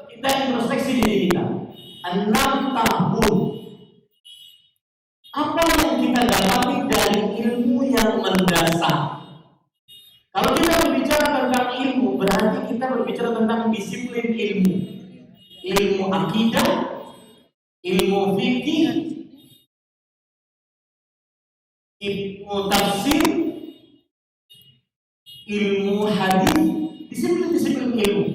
kita introspeksi diri kita. 6 tahun. Apa yang kita dapati dari ilmu yang mendasar? Kalau kita berbicara tentang ilmu, berarti kita berbicara tentang disiplin ilmu. Ilmu akidah, ilmu fikih, ilmu tafsir, ilmu hadis, disiplin-disiplin ilmu.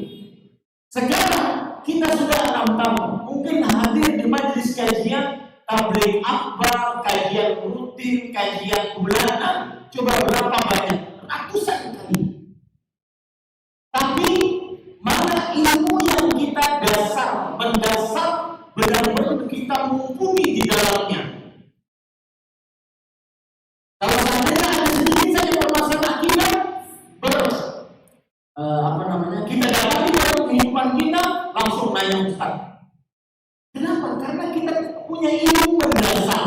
Sekarang kita sudah 6 tahun, mungkin hadir di majelis kajian tabligh akbar, kajian rutin, kajian bulanan, coba berapa banyak? Ratusan kali. Tapi mana ilmu yang kita mendasar, benar-benar kita mumpuni di dalamnya? Kalau seandainya ada sedikit saja permasalahan akidah, kita dapati dalam kehidupan kita langsung nanya Ustaz. Kenapa? Karena kita punya ilmu mendasar.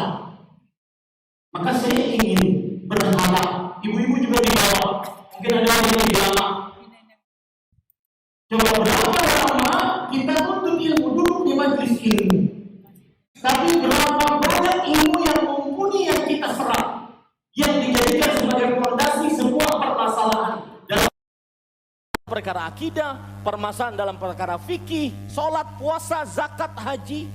Maka saya ingin berharap, ibu-ibu juga di bawah, mungkin ada yang di bawah. Coba berapa lama kita tuntut ilmu, duduk di majelis ilmu. Tapi berapa banyak ilmu yang mumpuni yang kita serap, yang dijadikan sebagai fondasi sebuah permasalahan dalam perkara akidah, permasalahan dalam perkara fikih, sholat, puasa, zakat, haji.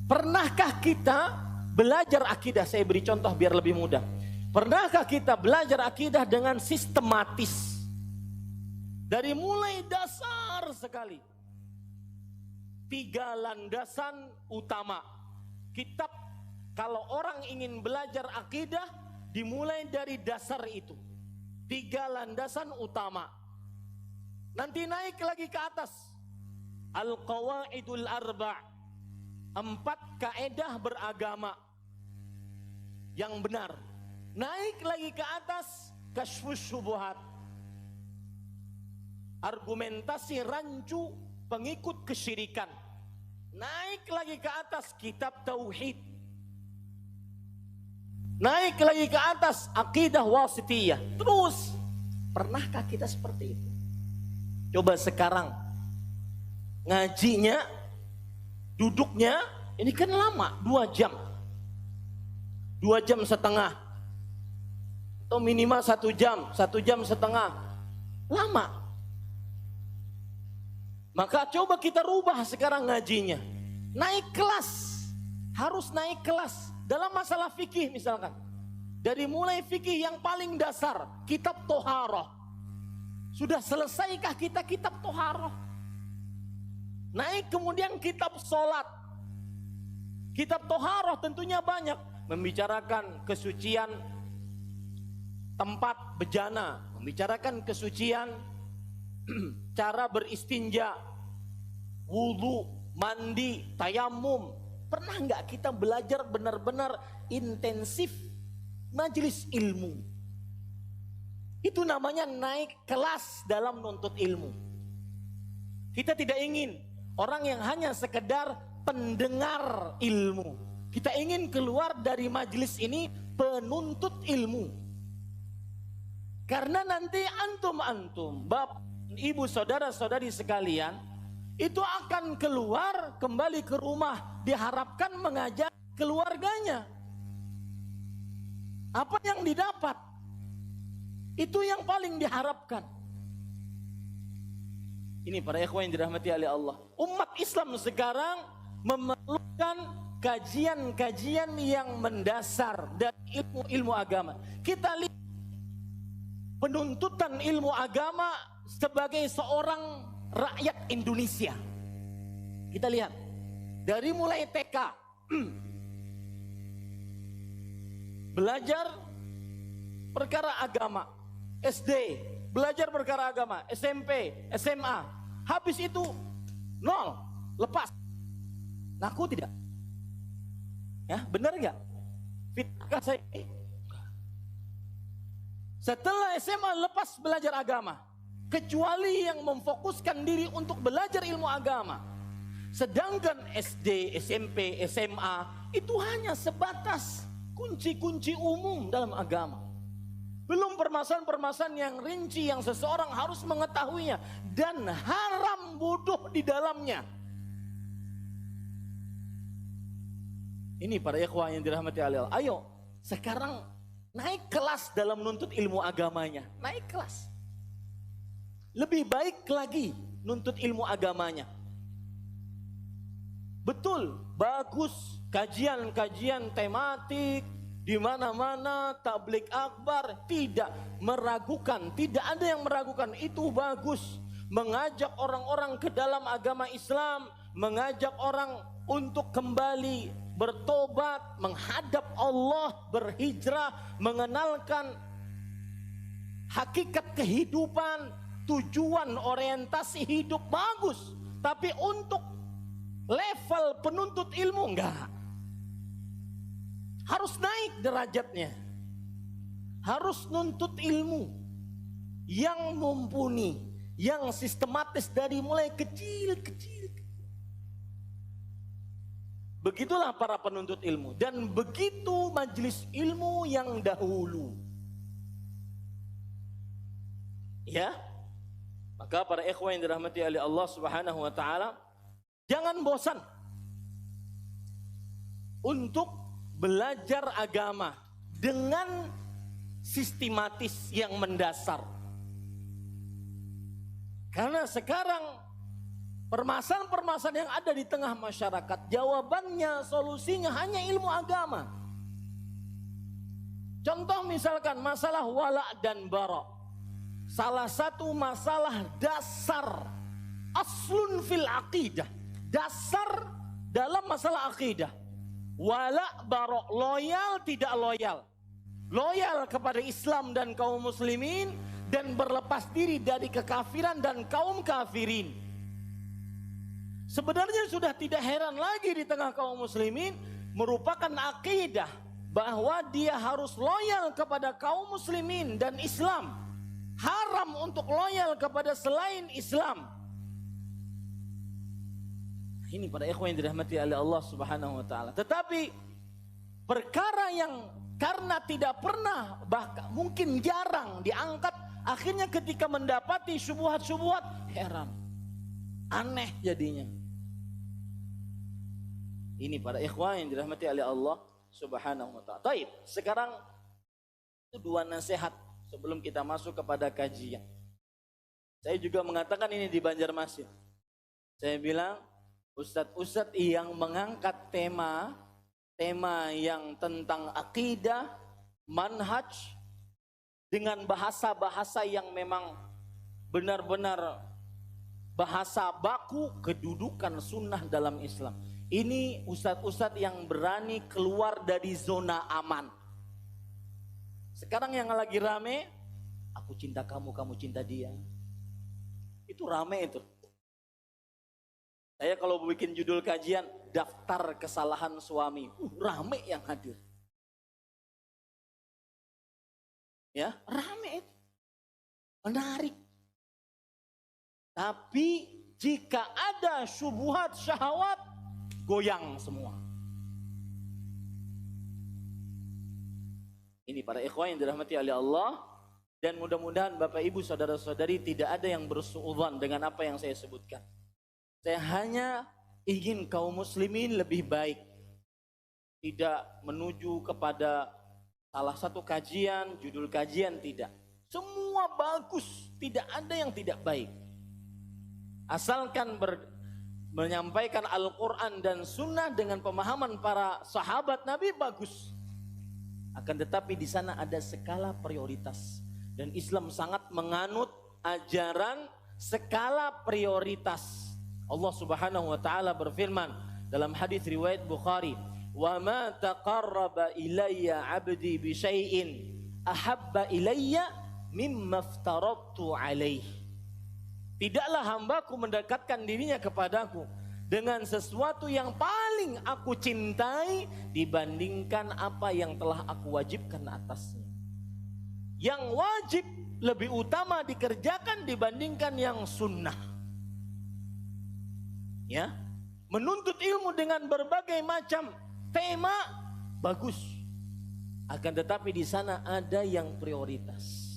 Pernahkah kita belajar akidah? Saya beri contoh biar lebih mudah. Pernahkah kita belajar akidah dengan sistematis? Dari mulai dasar sekali. 3 landasan utama. Kitab, kalau orang ingin belajar akidah, dimulai dari dasar itu. 3 landasan utama. Nanti naik lagi ke atas. Al-Qawaidul Arba'. 4 kaedah beragama yang benar. Naik lagi ke atas, Kasyfus Syubuhat. Argumentasi rancu pengikut kesyirikan. Naik lagi ke atas, kitab tauhid. Naik lagi ke atas, akidah wasitiyah. Terus, pernahkah kita seperti itu? Coba sekarang ngajinya, duduknya, ini kan lama, 2 jam. 2 jam setengah. Atau minimal 1 jam, 1 jam setengah. Lama. Maka coba kita rubah sekarang ngajinya. Naik kelas. Harus naik kelas. Dalam masalah fikih misalkan. Dari mulai fikih yang paling dasar. Kitab Toharoh. Sudah selesaikah kita kitab Toharoh? Naik kemudian kitab sholat. Kitab Toharoh tentunya banyak. Membicarakan kesucian tempat bejana. Membicarakan kesucian cara beristinja, wudu, mandi, tayamum. Pernah nggak kita belajar benar-benar intensif majelis ilmu? Itu namanya naik kelas dalam menuntut ilmu. Kita tidak ingin orang yang hanya sekedar pendengar ilmu. Kita ingin keluar dari majelis ini penuntut ilmu. Karena nanti antum-antum, bapak, ibu, saudara-saudari sekalian, itu akan keluar kembali ke rumah, diharapkan mengajak keluarganya. Apa yang didapat? Itu yang paling diharapkan. Ini para ikhwan yang dirahmati oleh Allah. Umat Islam sekarang memerlukan kajian-kajian yang mendasar dan ilmu-ilmu agama. Kita lihat penuntutan ilmu agama sebagai seorang rakyat Indonesia. Kita lihat dari mulai TK belajar perkara agama, SD belajar perkara agama, SMP, SMA, habis itu nol, lepas. Ngaku tidak? Ya, benar nggak? Fitkah saya? Setelah SMA lepas belajar agama, kecuali yang memfokuskan diri untuk belajar ilmu agama. Sedangkan SD, SMP, SMA itu hanya sebatas kunci-kunci umum dalam agama. Belum permasalahan-permasalahan yang rinci yang seseorang harus mengetahuinya. Dan haram orang bodoh di dalamnya. Ini para ikhwah yang dirahmati Allah. Ayo, sekarang naik kelas dalam menuntut ilmu agamanya. Naik kelas. Lebih baik lagi nuntut ilmu agamanya. Betul, bagus kajian-kajian tematik di mana-mana, tablik akbar, tidak meragukan, tidak ada yang meragukan, itu bagus. Mengajak orang-orang ke dalam agama Islam, mengajak orang untuk kembali bertobat, menghadap Allah, berhijrah, mengenalkan hakikat kehidupan, tujuan orientasi hidup, bagus. Tapi untuk level penuntut ilmu enggak. Harus naik derajatnya. Harus nuntut ilmu yang mumpuni, yang sistematis dari mulai kecil-kecil. Begitulah para penuntut ilmu, dan begitu majelis ilmu yang dahulu. Ya, maka para ikhwan yang dirahmati oleh Allah Subhanahu wa taala, jangan bosan untuk belajar agama dengan sistematis yang mendasar. Karena sekarang permasalahan-permasalahan yang ada di tengah masyarakat, jawabannya, solusinya hanya ilmu agama. Contoh misalkan masalah wala dan bara. Salah satu masalah dasar, aslun fil aqidah, dasar dalam masalah akidah. Wala bara, loyal tidak loyal. Loyal kepada Islam dan kaum muslimin, dan berlepas diri dari kekafiran dan kaum kafirin. Sebenarnya sudah tidak heran lagi di tengah kaum muslimin, merupakan akidah bahwa dia harus loyal kepada kaum muslimin dan Islam. Haram untuk loyal kepada selain Islam. Ini para ikhwan yang dirahmati oleh Allah Subhanahu wa taala. Tetapi perkara yang karena tidak pernah, bahkan mungkin jarang diangkat, akhirnya ketika mendapati syubhat-syubhat, heran, aneh jadinya. Ini para ikhwan yang dirahmati oleh Allah Subhanahu wa taala. Baik, sekarang itu dua nasihat sebelum kita masuk kepada kajian. Saya juga mengatakan ini di Banjarmasin. Saya bilang, ustadz-ustadz yang mengangkat tema yang tentang akidah, manhaj, dengan bahasa-bahasa yang memang benar-benar bahasa baku kedudukan sunnah dalam Islam. Ini ustadz-ustadz yang berani keluar dari zona aman. Sekarang yang lagi rame, aku cinta kamu, kamu cinta dia. Itu rame itu. Saya kalau bikin judul kajian, daftar kesalahan suami, rame yang hadir. Ya, rame itu. Menarik. Tapi jika ada syubhat syahwat, goyang semua. Ini para ikhwan yang dirahmati oleh Allah, dan mudah-mudahan Bapak Ibu saudara-saudari tidak ada yang bersuudzon dengan apa yang saya sebutkan. Saya hanya ingin kaum muslimin lebih baik, tidak menuju kepada salah satu kajian, judul kajian, tidak. Semua bagus, tidak ada yang tidak baik. Asalkan menyampaikan Al-Quran dan Sunnah dengan pemahaman para sahabat Nabi, bagus. Akan tetapi di sana ada skala prioritas, dan Islam sangat menganut ajaran skala prioritas. Allah Subhanahu wa taala berfirman dalam hadis riwayat Bukhari, "Wa ma taqarraba ilayya 'abdi bi syai'in ahabba ilayya mimma aftaradtu 'alaihi." Tidaklah hambaku mendekatkan dirinya kepadaku dengan sesuatu yang paling aku cintai dibandingkan apa yang telah aku wajibkan atasnya. Yang wajib lebih utama dikerjakan dibandingkan yang sunnah. Ya, menuntut ilmu dengan berbagai macam tema bagus. Akan tetapi di sana ada yang prioritas.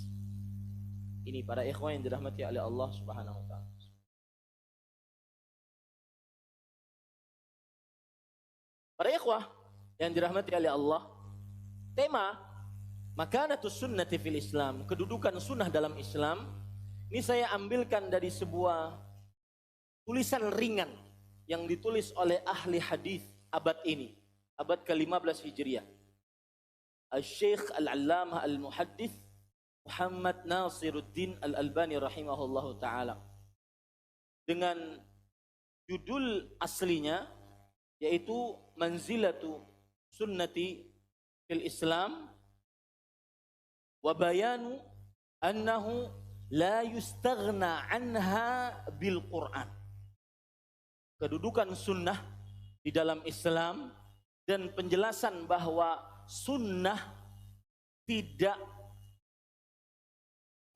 Ini para ikhwan yang dirahmati oleh Allah Subhanahu wa taala. Para ikhwah yang dirahmati oleh Allah, tema Makanatus Sunnati fil Islam, kedudukan sunnah dalam Islam, ini saya ambilkan dari sebuah tulisan ringan yang ditulis oleh ahli hadis abad ini, abad ke-15 Hijriah. Al-Syekh Al-Allamah Al-Muhaddits Muhammad Nasiruddin Al-Albani rahimahullahu ta'ala. Dengan judul aslinya yaitu Manzilatu Sunnati fil Islam wa bayanu annahu la yustaghna anha bil Quran. Kedudukan sunnah di dalam Islam dan penjelasan bahwa sunnah tidak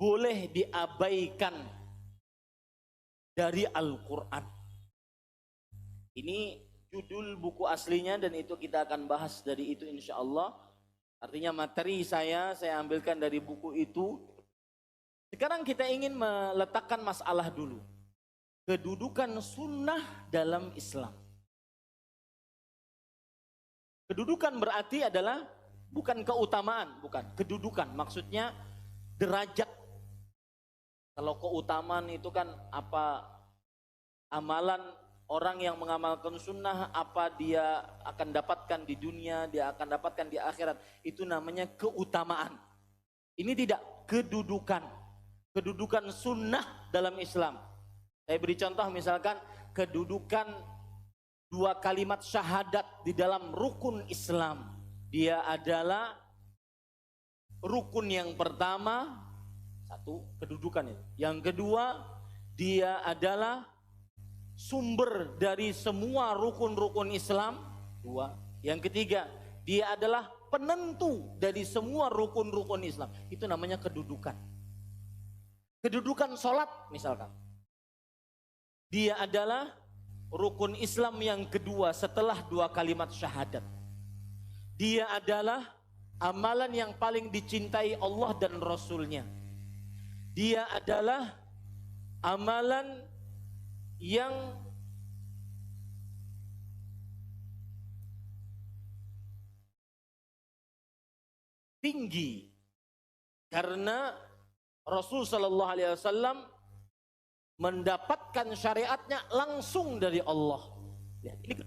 boleh diabaikan dari Al-Quran. Ini judul buku aslinya dan itu kita akan bahas dari itu insya Allah. Artinya materi saya ambilkan dari buku itu. Sekarang kita ingin meletakkan masalah dulu. Kedudukan sunnah dalam Islam. Kedudukan berarti adalah bukan keutamaan, bukan. Kedudukan maksudnya derajat. Kalau keutamaan itu kan apa amalan orang yang mengamalkan sunnah, apa dia akan dapatkan di dunia, dia akan dapatkan di akhirat. Itu namanya keutamaan. Ini tidak kedudukan. Kedudukan sunnah dalam Islam. Saya beri contoh misalkan kedudukan 2 kalimat syahadat di dalam rukun Islam. Dia adalah rukun yang pertama, satu kedudukan itu. Yang kedua, dia adalah sumber dari semua rukun-rukun Islam. 2. Yang ketiga, dia adalah penentu dari semua rukun-rukun Islam. Itu namanya kedudukan. Kedudukan sholat misalkan. Dia adalah rukun Islam yang kedua setelah 2 kalimat syahadat. Dia adalah amalan yang paling dicintai Allah dan Rasulnya. Dia adalah amalan yang tinggi karena Rasul sallallahu alaihi wasallam mendapatkan syariatnya langsung dari Allah. Ya, ini.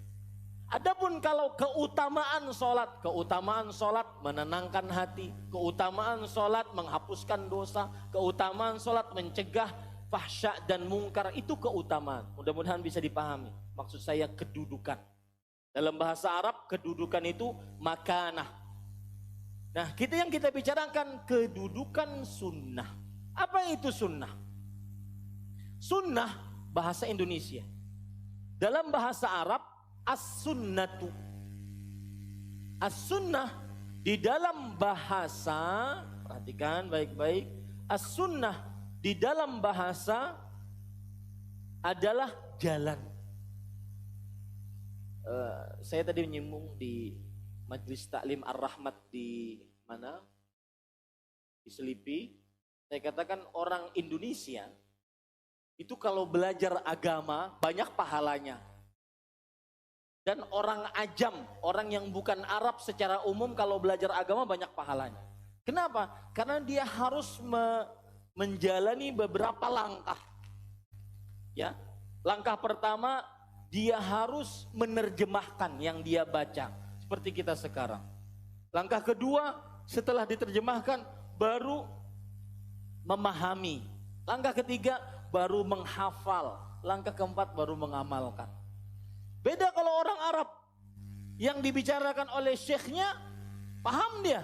Adapun kalau keutamaan sholat menenangkan hati, keutamaan sholat menghapuskan dosa, keutamaan sholat mencegah fahsya dan mungkar, itu keutamaan. Mudah-mudahan bisa dipahami. Maksud saya kedudukan. Dalam bahasa Arab kedudukan itu makanah. Nah, yang kita bicarakan kedudukan sunnah. Apa itu sunnah? Sunnah bahasa Indonesia. Dalam bahasa Arab as-sunnatu. As-sunnah di dalam bahasa, perhatikan baik-baik, as-sunnah di dalam bahasa adalah jalan. Saya tadi menyinggung di Majelis Taklim Ar-Rahmat di mana? Di Selipi. Saya katakan orang Indonesia itu kalau belajar agama banyak pahalanya. Dan orang ajam, orang yang bukan Arab secara umum kalau belajar agama banyak pahalanya. Kenapa? Karena dia harus menjalani beberapa langkah. Ya, langkah pertama dia harus menerjemahkan yang dia baca, seperti kita sekarang. Langkah kedua, setelah diterjemahkan baru memahami. Langkah ketiga baru menghafal. Langkah keempat baru mengamalkan. Beda kalau orang Arab yang dibicarakan oleh syekhnya, paham dia.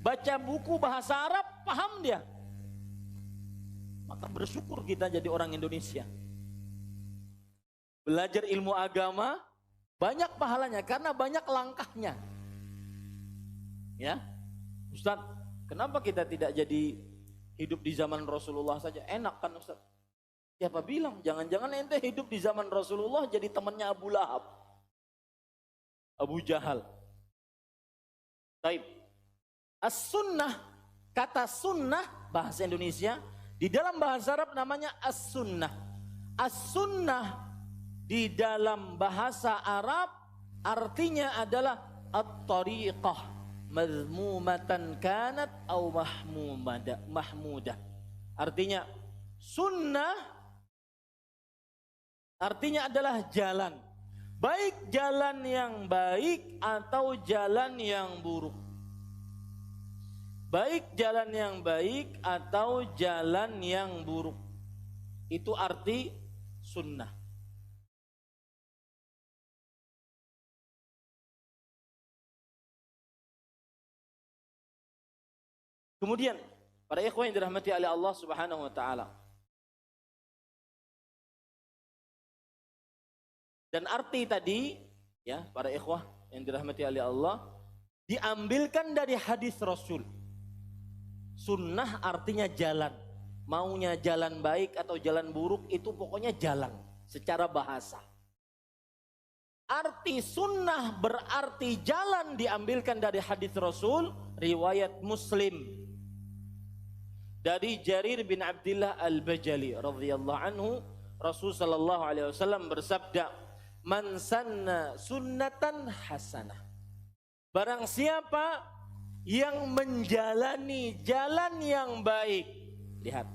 Baca buku bahasa Arab, paham dia. Maka bersyukur kita jadi orang Indonesia. Belajar ilmu agama banyak pahalanya karena banyak langkahnya. Ya, Ustaz, kenapa kita tidak jadi hidup di zaman Rasulullah saja? Enak kan Ustaz? Siapa bilang? Jangan-jangan ente hidup di zaman Rasulullah jadi temannya Abu Lahab, Abu Jahal. Taib. As-sunnah, kata sunnah bahasa Indonesia, di dalam bahasa Arab namanya as-sunnah. As-sunnah di dalam bahasa Arab artinya adalah at-tariqah mazmumatan kanat au mahmudah. Artinya sunnah artinya adalah jalan, baik jalan yang baik atau jalan yang buruk. Baik jalan yang baik atau jalan yang buruk. Itu arti sunnah. Kemudian para ikhwan yang dirahmati oleh Allah Subhanahu wa taala. Dan arti tadi ya para ikhwah yang dirahmati oleh Allah diambilkan dari hadis Rasul. Sunnah artinya jalan. Maunya jalan baik atau jalan buruk itu pokoknya jalan secara bahasa. Arti sunnah berarti jalan diambilkan dari hadis Rasul riwayat Muslim. Dari Jarir bin Abdullah Al-Bajali radhiyallahu anhu, Rasul sallallahu alaihi wasallam bersabda, "Man sanna sunnatan hasanah." Barang siapa yang menjalani jalan yang baik. Lihat.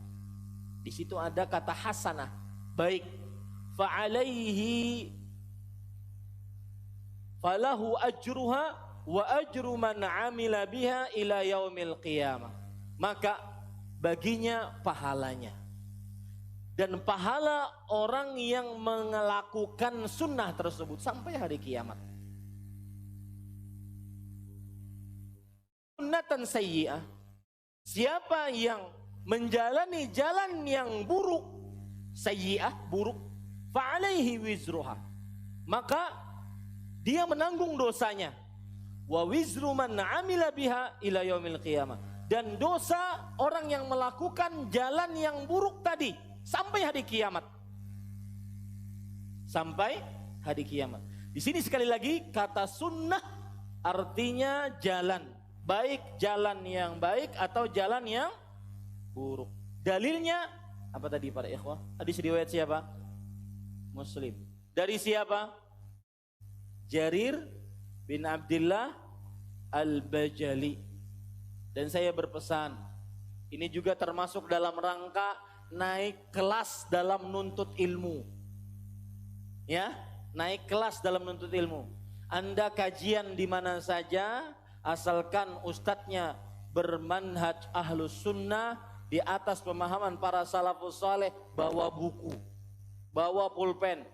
Di situ ada kata hasanah, baik. Fa'alaihi falahu ajruha wa ajru man 'amila biha ila yaumil qiyamah. Maka baginya pahalanya dan pahala orang yang melakukan sunnah tersebut sampai hari kiamat. Sunnatan sayyi'ah, siapa yang menjalani jalan yang buruk, sayyi'ah buruk, fa'alaihi wizruha, maka dia menanggung dosanya, wa wizru man 'amila biha ila yaumil qiyamah, dan dosa orang yang melakukan jalan yang buruk tadi sampai hari kiamat. Sampai hari kiamat. Di sini sekali lagi kata sunnah artinya jalan, baik jalan yang baik atau jalan yang buruk. Dalilnya apa tadi para ikhwah? Hadis riwayat siapa? Muslim. Dari siapa? Jarir bin Abdullah Al-Bajali. Dan saya berpesan, ini juga termasuk dalam rangka naik kelas dalam nuntut ilmu. Ya, naik kelas dalam nuntut ilmu. Anda kajian di mana saja, asalkan ustadznya bermanhaj ahlus sunnah di atas pemahaman para salafus saleh, bawa buku, bawa pulpen,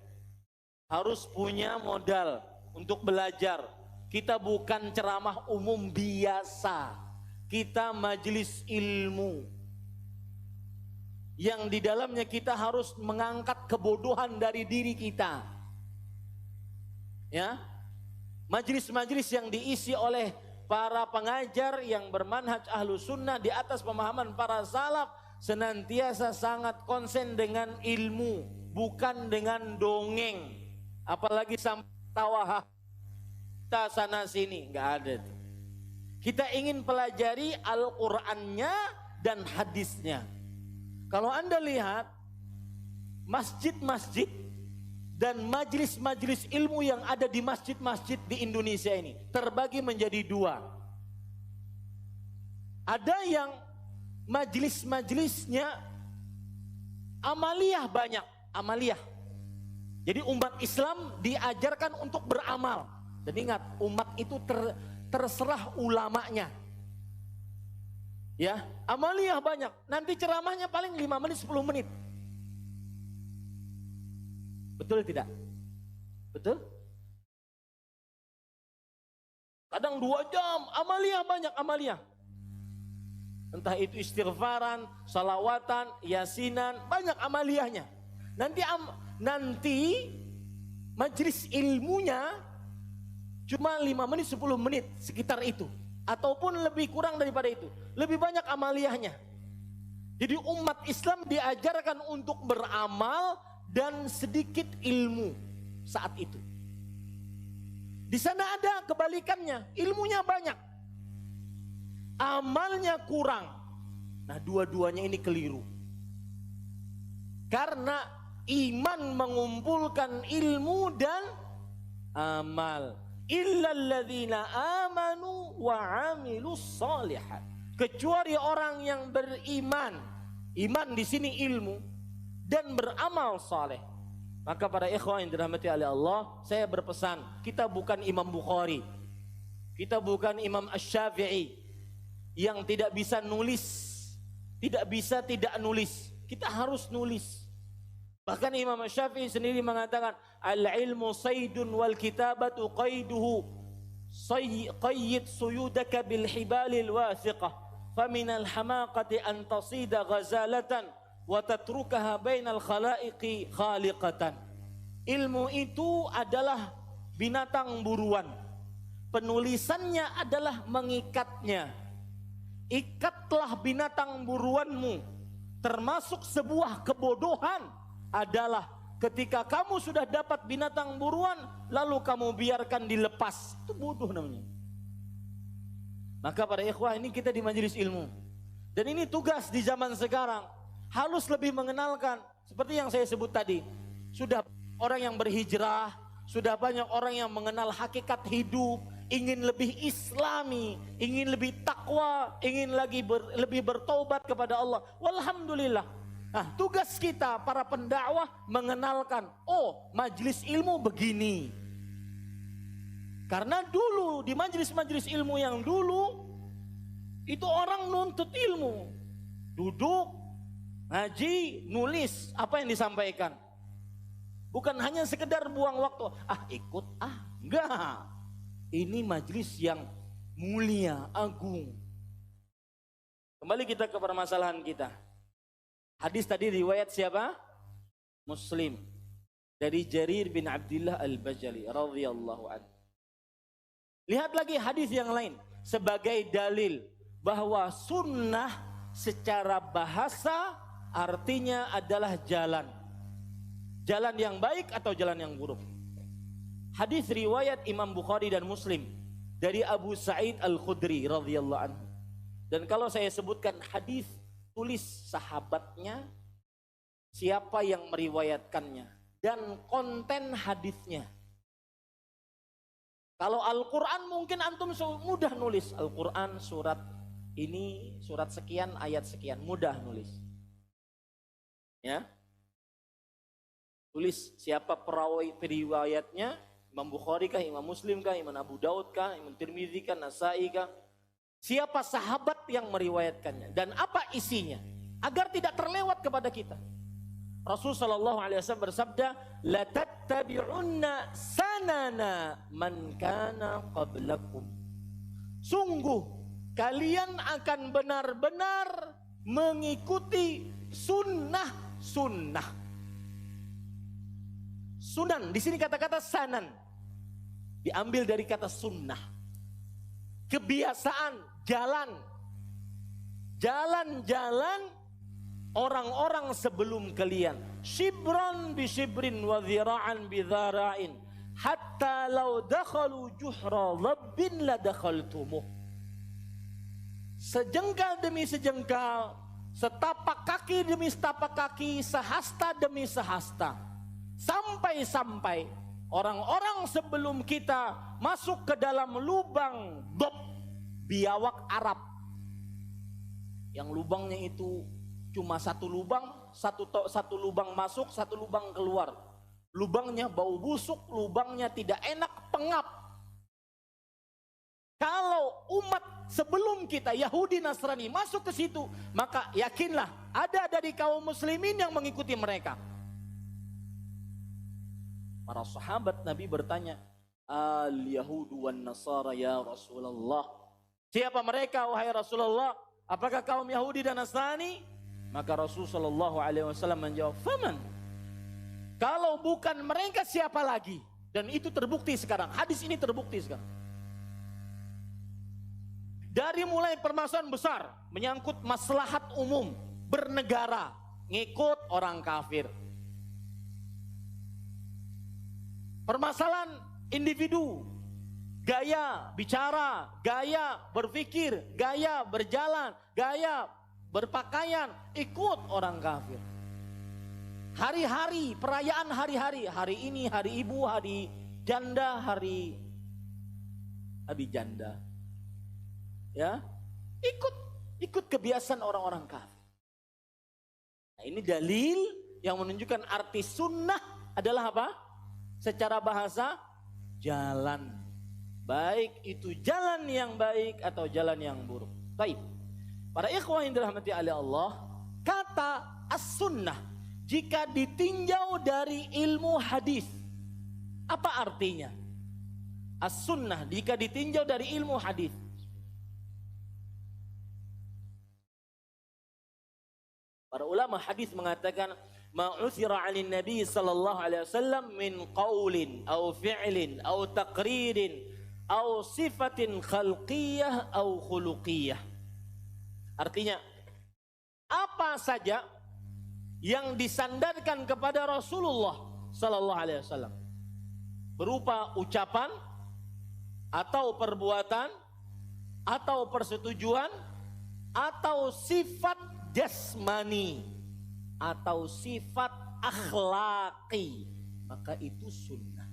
harus punya modal untuk belajar. Kita bukan ceramah umum biasa, kita majelis ilmu yang di dalamnya kita harus mengangkat kebodohan dari diri kita. Ya, majelis-majelis yang diisi oleh para pengajar yang bermanhaj ahlus sunnah di atas pemahaman para salaf senantiasa sangat konsen dengan ilmu, bukan dengan dongeng, apalagi sampai tawa kita sana sini, nggak ada tuh. Kita ingin pelajari Al-Qur'annya dan hadisnya. Kalau Anda lihat masjid-masjid dan majelis-majelis ilmu yang ada di masjid-masjid di Indonesia ini terbagi menjadi dua. Ada yang majelis-majelisnya amaliyah banyak, amaliyah. Jadi umat Islam diajarkan untuk beramal. Dan ingat, umat itu terserah ulamanya. Ya, amaliyah banyak. Nanti ceramahnya paling 5 menit, 10 menit. Betul tidak? Betul? Kadang 2 jam, amaliyah banyak, amaliyah. Entah itu istighfaran, salawatan, yasinan, banyak amaliyahnya. Nanti majelis ilmunya cuma 5 menit, 10 menit, sekitar itu. Ataupun lebih kurang daripada itu. Lebih banyak amaliyahnya. Jadi umat Islam diajarkan untuk beramal dan sedikit ilmu saat itu. Di sana ada kebalikannya, ilmunya banyak, amalnya kurang. Nah, dua-duanya ini keliru. Karena iman mengumpulkan ilmu dan amal illa alladzina amanu wa amilus shalihat. Kecuali orang yang beriman. Iman di sini ilmu dan beramal saleh. Maka para ikhwan yang dirahmati oleh Allah, saya berpesan, kita bukan Imam Bukhari. Kita bukan Imam Asy-Syafi'i yang tidak bisa nulis. Tidak bisa tidak nulis. Kita harus nulis. Bahkan Imam Asy-Syafi'i sendiri mengatakan, al-ilmu saydun wal kitabatu qayduhu. Qayyid suyudaka bil hibalil wathiqah. Faminal hamaqati an tasida ghazalatan wa tatrukaha bainal khalaiqi khaliqatan. Ilmu itu adalah binatang buruan. Penulisannya adalah mengikatnya. Ikatlah binatang buruanmu. Termasuk sebuah kebodohan adalah ketika kamu sudah dapat binatang buruan lalu kamu biarkan dilepas. Itu bodoh namanya. Maka para ikhwah, ini kita di majelis ilmu. Dan ini tugas di zaman sekarang. Harus lebih mengenalkan, seperti yang saya sebut tadi, sudah orang yang berhijrah, sudah banyak orang yang mengenal hakikat hidup, ingin lebih islami, ingin lebih takwa, ingin lebih bertaubat kepada Allah. Walhamdulillah. Nah, tugas kita para pendakwah mengenalkan, oh majelis ilmu begini. Karena dulu di majelis-majelis ilmu yang dulu itu orang nuntut ilmu, duduk ngaji, nulis apa yang disampaikan. Bukan hanya sekedar buang waktu, ikut, enggak. Ini majelis yang mulia, agung. Kembali kita ke permasalahan kita. Hadis tadi riwayat siapa? Muslim. Dari Jarir bin Abdullah Al-Bajali radhiyallahu anhu. Lihat lagi hadis yang lain sebagai dalil bahwa sunnah secara bahasa artinya adalah jalan. Jalan yang baik atau jalan yang buruk. Hadis riwayat Imam Bukhari dan Muslim dari Abu Sa'id Al-Khudri radhiyallahu anhu. Dan kalau saya sebutkan hadis, tulis sahabatnya, siapa yang meriwayatkannya, dan konten hadisnya. Kalau Al-Quran mungkin antum mudah nulis. Al-Quran surat ini, surat sekian, ayat sekian. Mudah nulis. Ya, tulis siapa perawi periwayatnya, Imam Bukhari kah, Imam Muslim kah, Imam Abu Daud kah, Imam Tirmidzi kah, Nasai kah. Siapa sahabat yang meriwayatkannya dan apa isinya, agar tidak terlewat kepada kita. Rasulullah SAW bersabda, la tattabi'unna sanana man kana qablakum. Sungguh kalian akan benar-benar mengikuti sunnah-sunnah. Sunan, di sini kata-kata sanan diambil dari kata sunnah. Kebiasaan, jalan. Jalan-jalan orang-orang sebelum kalian. Shibran bi shibrin wa dhira'an bi dhara'in. Hatta law dakhalu juhra dhabbin la dakhaltumuh. Sejengkal demi sejengkal, setapak kaki demi setapak kaki, sehasta demi sehasta. Sampai-sampai orang-orang sebelum kita masuk ke dalam lubang dob, biawak Arab. Yang lubangnya itu cuma satu lubang, satu lubang masuk, satu lubang keluar. Lubangnya bau busuk, lubangnya tidak enak, pengap. Kalau umat sebelum kita, Yahudi Nasrani masuk ke situ, maka yakinlah ada dari kaum muslimin yang mengikuti mereka. Para sahabat Nabi bertanya, al-Yahudu wan Nasara ya Rasulullah. Siapa mereka wahai Rasulullah? Apakah kaum Yahudi dan Nasrani? Maka Rasulullah SAW menjawab, faman? Kalau bukan mereka siapa lagi? Dan itu terbukti sekarang. Hadis ini terbukti sekarang. Dari mulai permasalahan besar menyangkut maslahat umum bernegara, ngikut orang kafir. Permasalahan individu, gaya bicara, gaya berpikir, gaya berjalan, gaya berpakaian, ikut orang kafir. Hari-hari, perayaan hari-hari, hari ini, hari ibu, hari janda hari janda. Ya, ikut kebiasaan orang-orang kafir. Nah, ini dalil yang menunjukkan arti sunnah adalah apa? Secara bahasa, jalan. Baik itu jalan yang baik atau jalan yang buruk. Baik. Para ikhwah yang dirahmati oleh Allah, kata as-sunnah jika ditinjau dari ilmu hadis, apa artinya? As-sunnah jika ditinjau dari ilmu hadis. Para ulama hadis mengatakan ma'uthira 'alin nabi sallallahu alaihi wasallam min qaulin aw fi'lin aw taqririn aw sifatin khalqiyah aw khuluqiyah. Artinya apa saja yang disandarkan kepada Rasulullah sallallahu alaihi wasallam berupa ucapan atau perbuatan atau persetujuan atau sifat jasmani atau sifat akhlaki, maka itu sunnah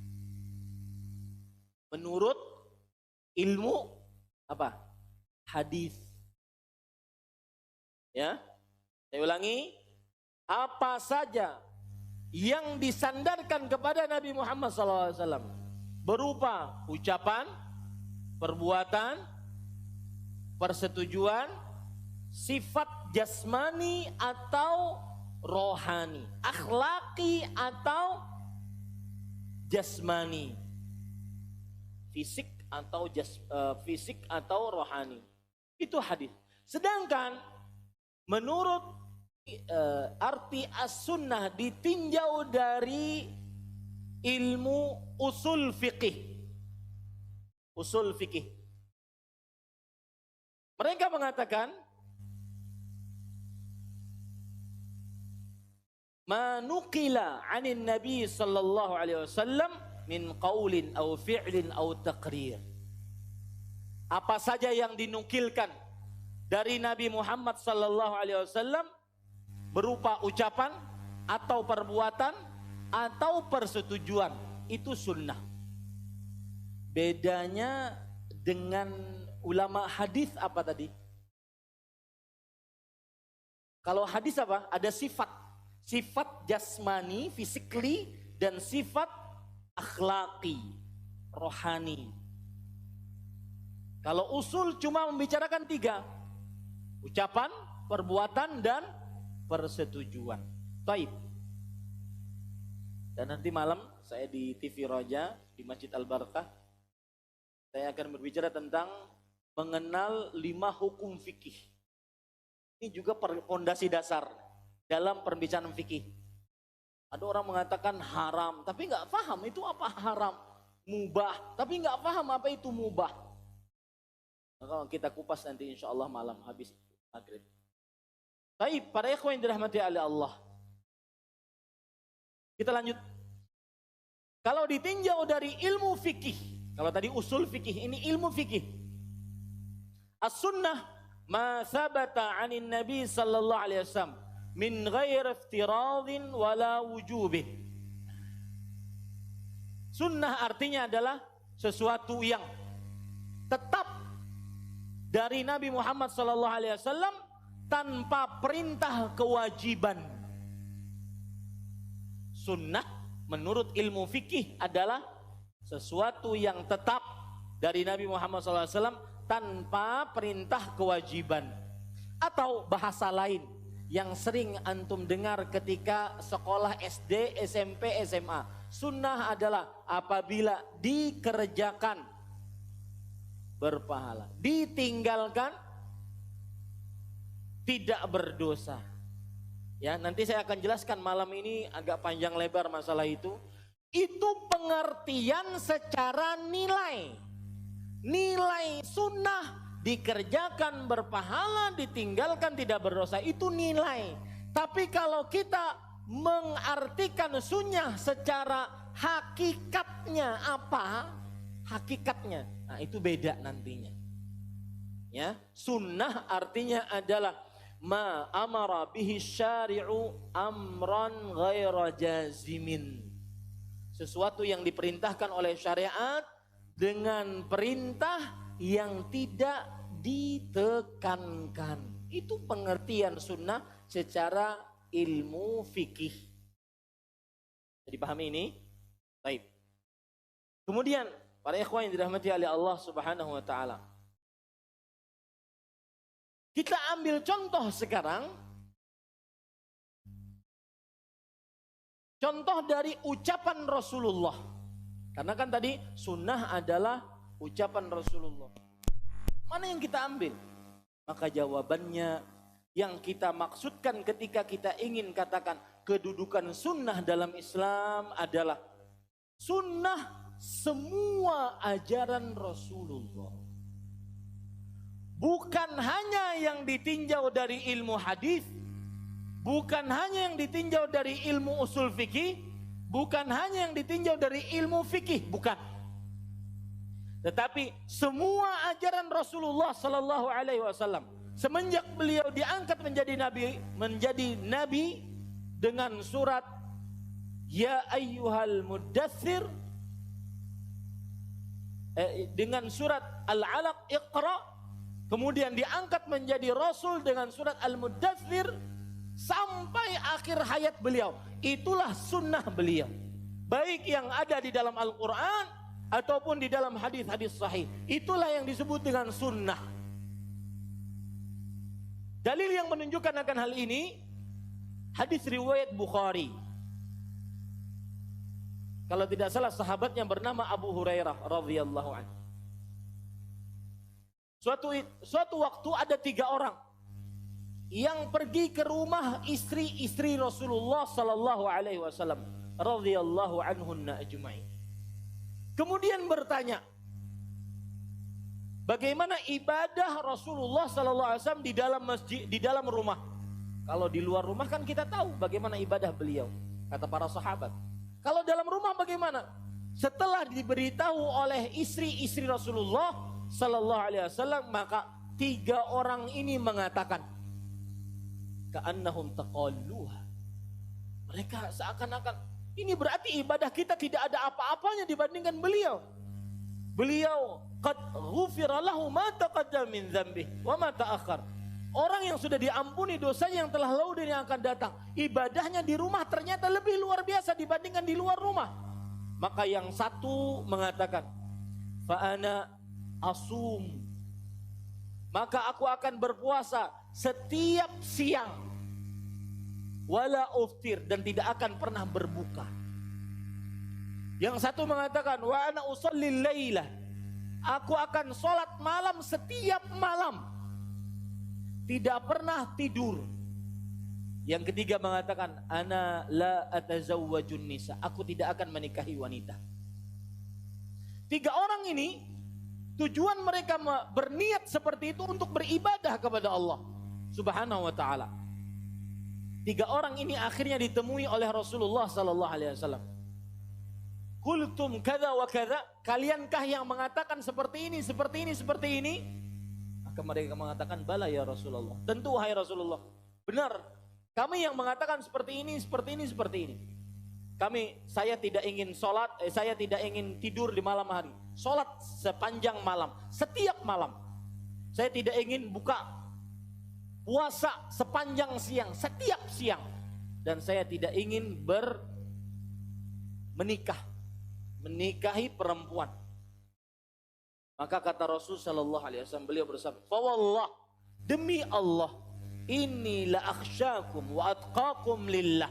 menurut ilmu apa? Hadis. Ya, saya ulangi, apa saja yang disandarkan kepada Nabi Muhammad SAW berupa ucapan, perbuatan, persetujuan, sifat jasmani atau rohani, akhlaki atau jasmani, fisik atau rohani, itu hadis. Sedangkan menurut arti as-sunnah ditinjau dari ilmu usul fikih. Mereka mengatakan ma nuqila 'anin nabi sallallahu alaihi wasallam min qaulin aw fi'lin aw taqrir. Apa saja yang dinukilkan dari Nabi Muhammad sallallahu alaihi wasallam berupa ucapan atau perbuatan atau persetujuan, itu sunnah. Bedanya dengan ulama hadis apa tadi? Kalau hadis apa? Ada sifat jasmani, physically, dan sifat akhlaki, rohani. Kalau usul cuma membicarakan 3, ucapan, perbuatan, dan persetujuan. Taib. Dan nanti malam saya di TV Roja, di Masjid Al-Barakah, saya akan berbicara tentang mengenal 5 hukum fikih. Ini juga fondasi dasar dalam pembicaraan fikih. Ada orang mengatakan haram, tapi nggak paham itu apa haram. Mubah, tapi nggak paham apa itu mubah. Maka kita kupas nanti insya Allah malam habis maghrib. Baik, para ikhwan yang dirahmati oleh Allah. Kita lanjut. Kalau ditinjau dari ilmu fikih, kalau tadi usul fikih, ini ilmu fikih. As-sunnah ma sabata 'anin nabi sallallahu alaihi wasallam min ghair iftiradin wala wujubin. Sunnah artinya adalah sesuatu yang tetap dari Nabi Muhammad sallallahu alaihi wasallam tanpa perintah kewajiban. Sunnah menurut ilmu fikih adalah sesuatu yang tetap dari Nabi Muhammad sallallahu alaihi wasallam tanpa perintah kewajiban. Atau bahasa lain yang sering antum dengar ketika sekolah SD, SMP, SMA. Sunnah adalah apabila dikerjakan berpahala, ditinggalkan tidak berdosa. Ya, nanti saya akan jelaskan malam ini agak panjang lebar masalah itu. Itu pengertian secara nilai. Nilai sunnah dikerjakan berpahala, ditinggalkan tidak berdosa, itu nilai. Tapi kalau kita mengartikan sunnah secara hakikatnya apa? Hakikatnya, nah itu beda nantinya. Ya, sunnah artinya adalah ma amara bihi syari'u amran ghaira jazimin. Sesuatu yang diperintahkan oleh syariat dengan perintah yang tidak ditekankan. Itu pengertian sunnah secara ilmu fikih. Jadi pahami ini? Baik. Kemudian para ikhwan yang dirahmati oleh Allah Subhanahu wa taala. Kita ambil contoh sekarang. Contoh dari ucapan Rasulullah. Karena kan tadi sunnah adalah ucapan Rasulullah. Mana yang kita ambil? Maka jawabannya yang kita maksudkan ketika kita ingin katakan kedudukan sunnah dalam Islam adalah sunnah semua ajaran Rasulullah. Bukan hanya yang ditinjau dari ilmu hadis, bukan hanya yang ditinjau dari ilmu usul fikih, bukan hanya yang ditinjau dari ilmu fikih, bukan. Tetapi semua ajaran Rasulullah sallallahu alaihi wasallam semenjak beliau diangkat menjadi nabi dengan surat Ya ayyuhal muddatsir, dengan surat Al-Alaq Iqra, kemudian diangkat menjadi rasul dengan surat Al-Muddatsir sampai akhir hayat beliau. Itulah sunnah beliau, baik yang ada di dalam Al-Quran ataupun di dalam hadis-hadis sahih. Itulah yang disebut dengan sunnah. Dalil yang menunjukkan akan hal ini hadis riwayat Bukhari. Kalau tidak salah sahabatnya bernama Abu Hurairah radhiyallahu anhu. Suatu waktu ada 3 orang yang pergi ke rumah istri-istri Rasulullah sallallahu alaihi wasallam radhiyallahu anhunna ajma'in. Kemudian bertanya, bagaimana ibadah Rasulullah sallallahu alaihi wasallam di dalam masjid, di dalam rumah? Kalau di luar rumah kan kita tahu bagaimana ibadah beliau, kata para sahabat. Kalau dalam rumah bagaimana? Setelah diberitahu oleh istri-istri Rasulullah sallallahu alaihi wasallam, maka 3 orang ini mengatakan, ka'annahum taqalluha. Mereka seakan-akan ini berarti ibadah kita tidak ada apa-apanya dibandingkan beliau. Beliau qad ghufira lahu ma taqaddama min dzambihi wa ma ta'akhkhar. Orang yang sudah diampuni dosanya yang telah lalu dan yang akan datang, ibadahnya di rumah ternyata lebih luar biasa dibandingkan di luar rumah. Maka yang satu mengatakan, fa ana asum, maka aku akan berpuasa setiap siang, wala uftir, dan tidak akan pernah berbuka. Yang satu mengatakan, wa ana usallil lailah, aku akan sholat malam setiap malam, tidak pernah tidur. Yang ketiga mengatakan, ana la atazawwajun nisa, aku tidak akan menikahi wanita. 3 orang ini tujuan mereka berniat seperti itu untuk beribadah kepada Allah Subhanahu wa taala. 3 orang ini akhirnya ditemui oleh Rasulullah sallallahu alaihi wasallam. Qultum kadza wa kadza, kaliankah yang mengatakan seperti ini, seperti ini, seperti ini? Maka mereka mengatakan, bala ya Rasulullah. Tentu wahai Rasulullah, benar. Kami yang mengatakan seperti ini, seperti ini, seperti ini. Saya tidak ingin sholat, saya tidak ingin tidur di malam hari. Sholat sepanjang malam, setiap malam. Saya tidak ingin buka puasa sepanjang siang, setiap siang. Dan saya tidak ingin menikahi perempuan. Maka kata Rasul sallallahu alaihi wasallam, beliau bersabda, "Fa wallah, demi Allah, inni la akhsyakum wa atqakum lillah."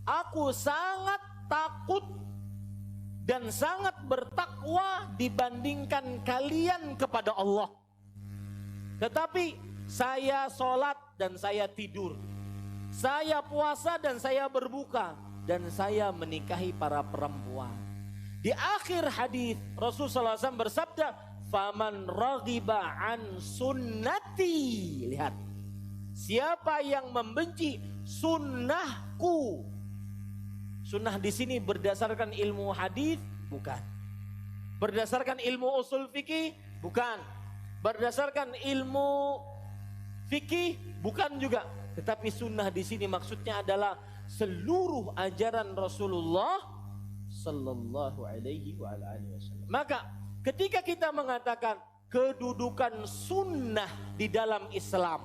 Aku sangat takut dan sangat bertakwa dibandingkan kalian kepada Allah. Tetapi saya sholat dan saya tidur, saya puasa dan saya berbuka, dan saya menikahi para perempuan. Di akhir hadis Rasulullah SAW bersabda, faman raghiba an sunnati. Lihat, siapa yang membenci sunnahku. Sunnah di sini berdasarkan ilmu hadis? Bukan. Berdasarkan ilmu usul fikih? Bukan. Berdasarkan ilmu fikih? Bukan juga. Tetapi sunnah di sini maksudnya adalah seluruh ajaran Rasulullah sallallahu alaihi wa ala alihi wasallam. Maka ketika kita mengatakan kedudukan sunnah di dalam Islam,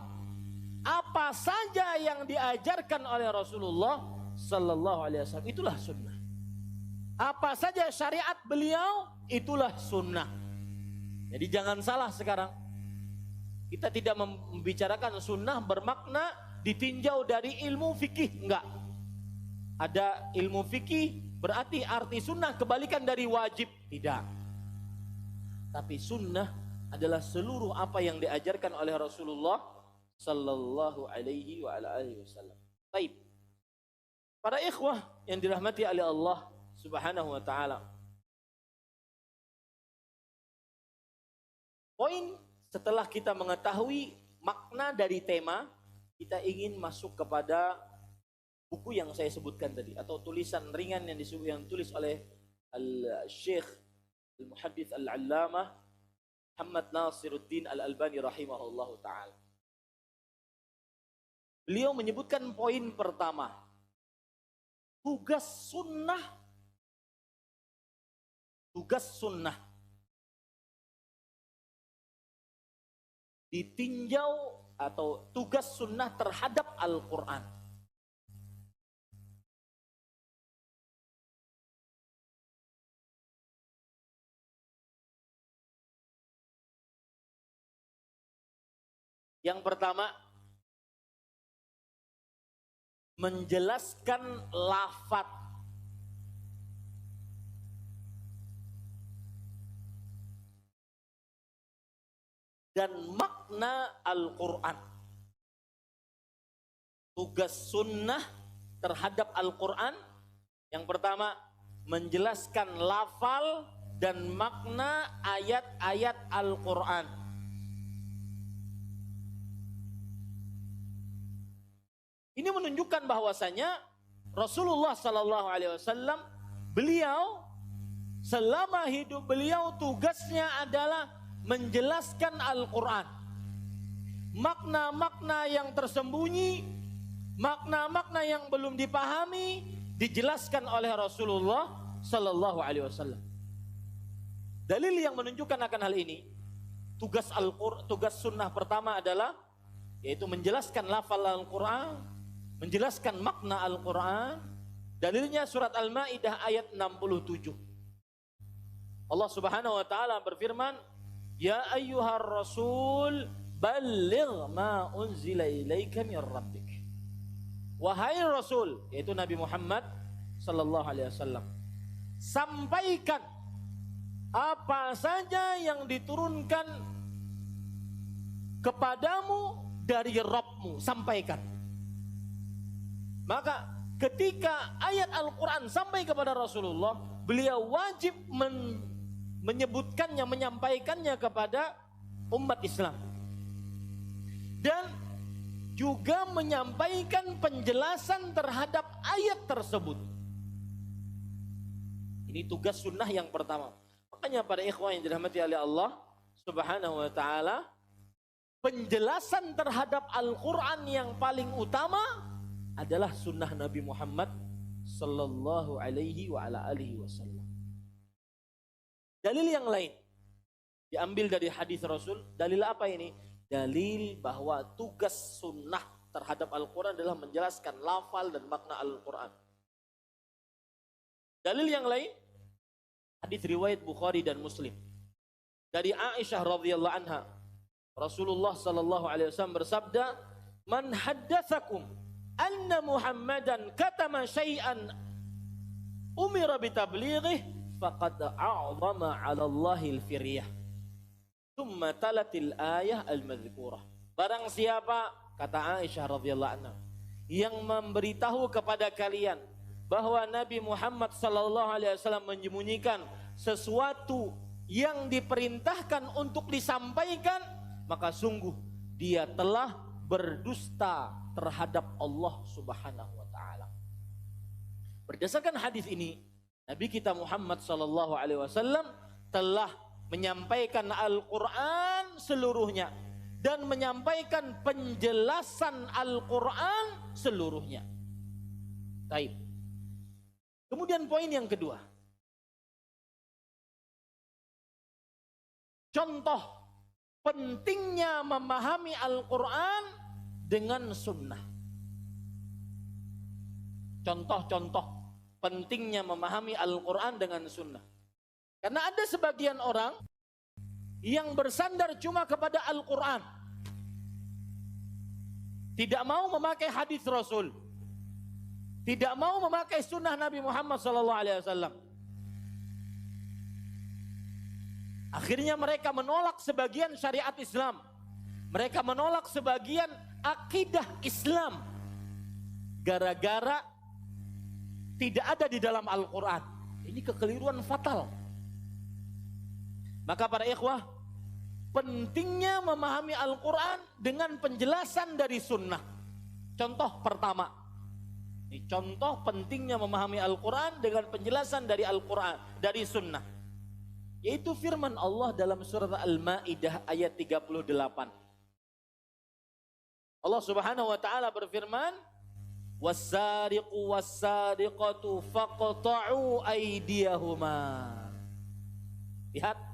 apa saja yang diajarkan oleh Rasulullah sallallahu alaihi wasallam itulah sunnah. Apa saja syariat beliau itulah sunnah. Jadi jangan salah sekarang. Kita tidak membicarakan sunnah bermakna ditinjau dari ilmu fikih, enggak. Ada ilmu fikih berarti arti sunnah kebalikan dari wajib, tidak. Tapi sunnah adalah seluruh apa yang diajarkan oleh Rasulullah sallallahu alaihi wa ala alihi wasallam. Baik. Para ikhwah yang dirahmati oleh Allah Subhanahu wa taala. Poin setelah kita mengetahui makna dari tema, kita ingin masuk kepada buku yang saya sebutkan tadi atau tulisan ringan yang ditulis oleh Al-Syekh Al-Muhaddits Al-Allamah Muhammad Nasiruddin Al-Albani rahimahullahu taala. Beliau menyebutkan poin pertama, tugas sunnah ditinjau atau tugas sunnah terhadap Al-Quran. Yang pertama, menjelaskan lafaz dan makna Al-Quran. Tugas sunnah terhadap Al-Quran, yang pertama, menjelaskan lafal dan makna ayat-ayat Al-Quran. Ini menunjukkan bahwasanya Rasulullah Sallallahu Alaihi Wasallam, beliau selama hidup beliau tugasnya adalah menjelaskan Al-Quran. Makna-makna yang tersembunyi, makna-makna yang belum dipahami, dijelaskan oleh Rasulullah Sallallahu Alaihi Wasallam. Dalil yang menunjukkan akan hal ini, tugas sunnah pertama adalah yaitu menjelaskan lafal Al-Quran, menjelaskan makna Al-Quran. Dalilnya surat Al-Maidah ayat 67. Allah Subhanahu wa taala berfirman, "Ya ayyuhar rasul balligh ma unzila ilaika mir rabbik." Wahai Rasul, yaitu Nabi Muhammad sallallahu alaihi wasallam, sampaikan apa saja yang diturunkan kepadamu dari Rabbmu, sampaikan. Maka ketika ayat Al-Quran sampai kepada Rasulullah, beliau wajib menyebutkannya, menyampaikannya kepada umat Islam. Dan juga menyampaikan penjelasan terhadap ayat tersebut. Ini tugas sunnah yang pertama. Makanya para ikhwan yang dirahmati oleh Allah Subhanahu wa taala, penjelasan terhadap Al-Quran yang paling utama adalah sunnah Nabi Muhammad sallallahu alaihi wa ala alihi wasallam. Dalil yang lain diambil dari hadis Rasul. Dalil apa ini? Dalil bahwa tugas sunnah terhadap Al-Quran adalah menjelaskan lafal dan makna Al-Quran. Dalil yang lain, hadis riwayat Bukhari dan Muslim dari Aisyah radhiyallahu anha, Rasulullah sallallahu alaihi wasallam bersabda, "Man haddatsakum anna Muhammadan katama syai'an umira bitablighihi faqad a'zama 'ala Allahil firyah." Tsumma talatil ayah al-madhkurah. Barang siapa, kata Aisyah radhiyallahu anha, yang memberitahu kepada kalian bahwa Nabi Muhammad sallallahu alaihi wasallam menyembunyikan sesuatu yang diperintahkan untuk disampaikan, maka sungguh dia telah berdusta terhadap Allah Subhanahu wa taala. Berdasarkan hadis ini, Nabi kita Muhammad sallallahu alaihi wasallam telah menyampaikan Al-Quran seluruhnya dan menyampaikan penjelasan Al-Quran seluruhnya. Baik. Kemudian poin yang kedua, contoh pentingnya memahami Al-Quran dengan sunnah. Contoh-contoh pentingnya memahami Al-Quran dengan sunnah. Karena ada sebagian orang yang bersandar cuma kepada Al-Quran, tidak mau memakai hadis Rasul, tidak mau memakai sunnah Nabi Muhammad SAW. Akhirnya mereka menolak sebagian syariat Islam, mereka menolak sebagian akidah Islam, gara-gara tidak ada di dalam Al-Quran. Ini kekeliruan fatal. Maka para ikhwah, pentingnya memahami Al-Quran dengan penjelasan dari sunnah. Contoh pertama, ini contoh pentingnya memahami Al-Quran dengan penjelasan dari Al-Quran, dari sunnah, yaitu firman Allah dalam surat Al-Ma'idah ayat 38. Allah Subhanahu wa taala berfirman, "Was-sariqu was-sariqatu faqta'u aydiyahuma." Lihat.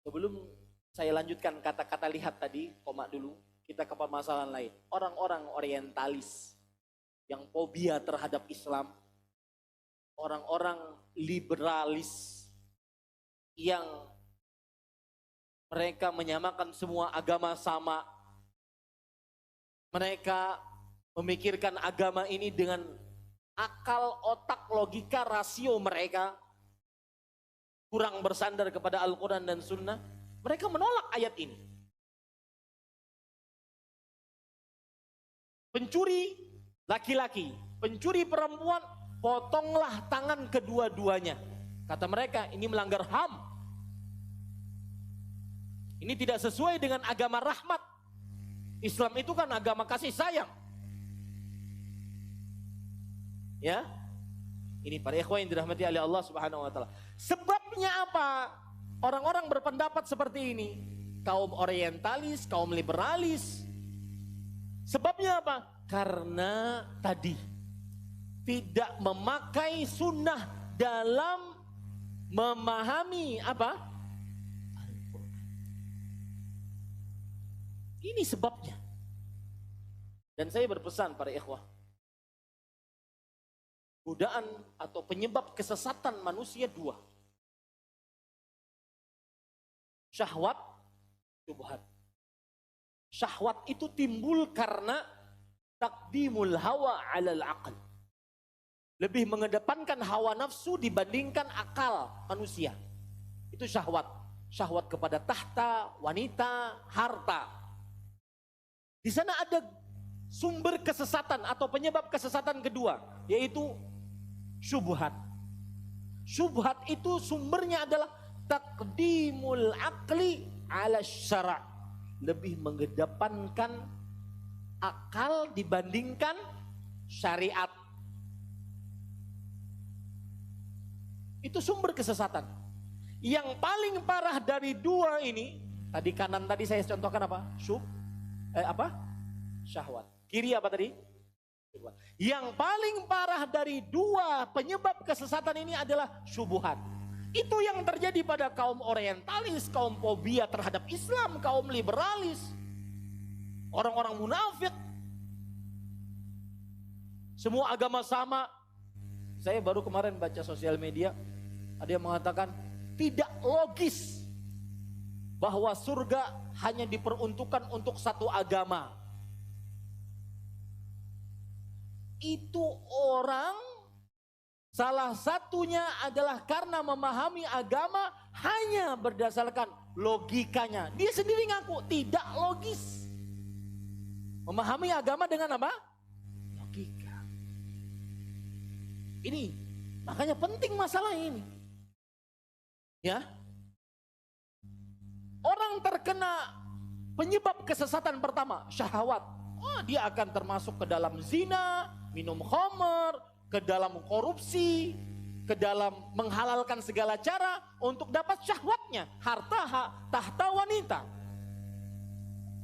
Sebelum saya lanjutkan kata-kata lihat tadi, koma dulu, kita ke permasalahan lain. Orang-orang orientalis yang fobia terhadap Islam, orang-orang liberalis yang mereka menyamakan semua agama sama, mereka memikirkan agama ini dengan akal, otak, logika, rasio mereka, kurang bersandar kepada Al-Quran dan Sunnah. Mereka menolak ayat ini. Pencuri laki-laki, pencuri perempuan, potonglah tangan kedua-duanya. Kata mereka, ini melanggar HAM. Ini tidak sesuai dengan agama rahmat. Islam itu kan agama kasih sayang. Ya, ini para ikhwan yang dirahmati oleh Allah Subhanahu wa taala. Sebabnya apa? Orang-orang berpendapat seperti ini, kaum orientalis, kaum liberalis. Sebabnya apa? Karena tadi tidak memakai sunnah dalam memahami apa? Ini sebabnya. Dan saya berpesan para ikhwah, godaan atau penyebab kesesatan manusia dua. Syahwat, syubhat. Syahwat itu timbul karena taqdimul hawa 'alal aql. Lebih mengedepankan hawa nafsu dibandingkan akal manusia. Itu syahwat. Syahwat kepada tahta, wanita, harta. Di sana ada sumber kesesatan atau penyebab kesesatan kedua, yaitu syubhat. Syubhat itu sumbernya adalah taqdimul aqli ala syara', lebih mengedepankan akal dibandingkan syariat. Itu sumber kesesatan. Yang paling parah dari dua ini, tadi kanan tadi saya contohkan apa? Syahwat. Kiri apa tadi? Yang paling parah dari dua penyebab kesesatan ini adalah syubhat. Itu yang terjadi pada kaum orientalis, kaum fobia terhadap Islam, kaum liberalis, orang-orang munafik. Semua agama sama. Saya baru kemarin baca sosial media, ada yang mengatakan tidak logis bahwa surga hanya diperuntukkan untuk satu agama. Itu orang salah satunya adalah karena memahami agama hanya berdasarkan logikanya. Dia sendiri ngaku tidak logis. Memahami agama dengan apa? Logika. Ini makanya penting masalah ini. Ya. Orang terkena penyebab kesesatan pertama, syahwat. Oh, dia akan termasuk ke dalam zina, minum khamr, ke dalam korupsi, ke dalam menghalalkan segala cara untuk dapat syahwatnya, harta, tahta, wanita.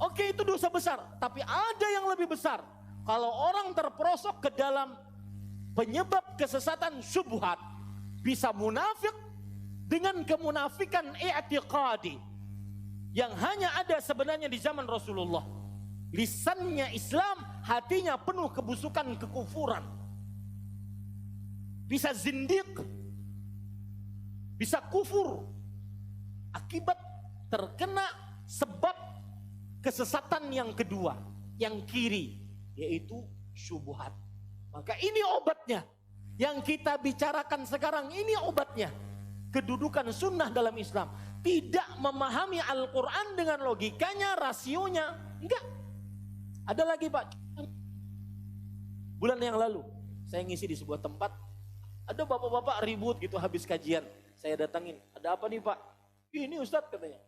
Oke, itu dosa besar, tapi ada yang lebih besar. Kalau orang terperosok ke dalam penyebab kesesatan syubhat, bisa munafik, dengan kemunafikan i'tiqadi yang hanya ada sebenarnya di zaman Rasulullah. Lisannya Islam, hatinya penuh kebusukan, kekufuran. Bisa zindiq, bisa kufur akibat terkena sebab kesesatan yang kedua, yang kiri, yaitu syubhat. Maka ini obatnya yang kita bicarakan sekarang, ini obatnya. Kedudukan sunnah dalam Islam. Tidak memahami Al-Quran dengan logikanya, rasionya. Enggak. Ada lagi Pak, bulan yang lalu saya ngisi di sebuah tempat, ada bapak-bapak ribut gitu habis kajian. Saya datangin, ada apa nih Pak? Ini Ustadz katanya.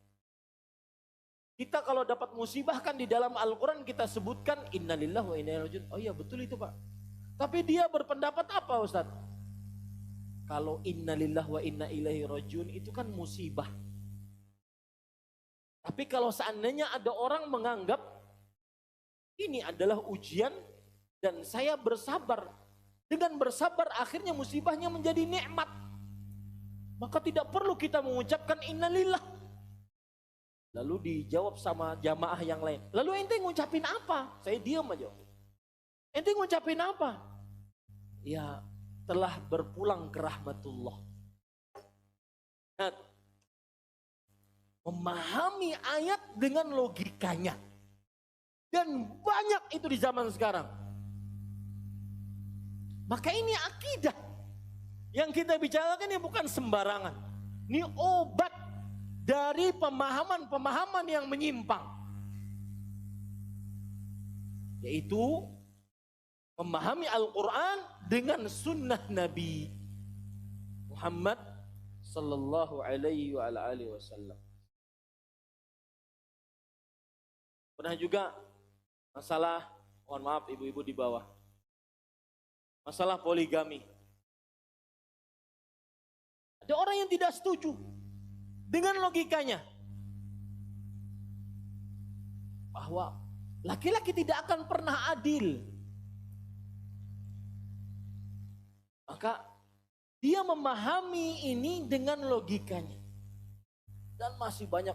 Kita kalau dapat musibah kan di dalam Al-Quran kita sebutkan innalillahi wa inna ilaihi raji'un. Oh iya betul itu Pak. Tapi dia berpendapat apa Ustadz? Kalau innalillahi wa inna ilaihi raji'un itu kan musibah. Tapi kalau seandainya ada orang menganggap ini adalah ujian dan saya bersabar. Dengan bersabar akhirnya musibahnya menjadi nikmat. Maka tidak perlu kita mengucapkan innalillah. Lalu dijawab sama jamaah yang lain. Lalu ente ngucapin apa? Saya diam aja. Ente ngucapin apa? Ya telah berpulang ke rahmatullah. Nah, memahami ayat dengan logikanya. Dan banyak itu di zaman sekarang. Maka ini akidah. Yang kita bicarakan ini bukan sembarangan. Ini obat dari pemahaman-pemahaman yang menyimpang. Yaitu memahami Al-Quran dengan sunnah Nabi Muhammad sallallahu alaihi wasallam. Pernah juga masalah, mohon maaf ibu-ibu di bawah, masalah poligami. Ada orang yang tidak setuju dengan logikanya bahwa laki-laki tidak akan pernah adil. Maka dia memahami ini dengan logikanya. Dan masih banyak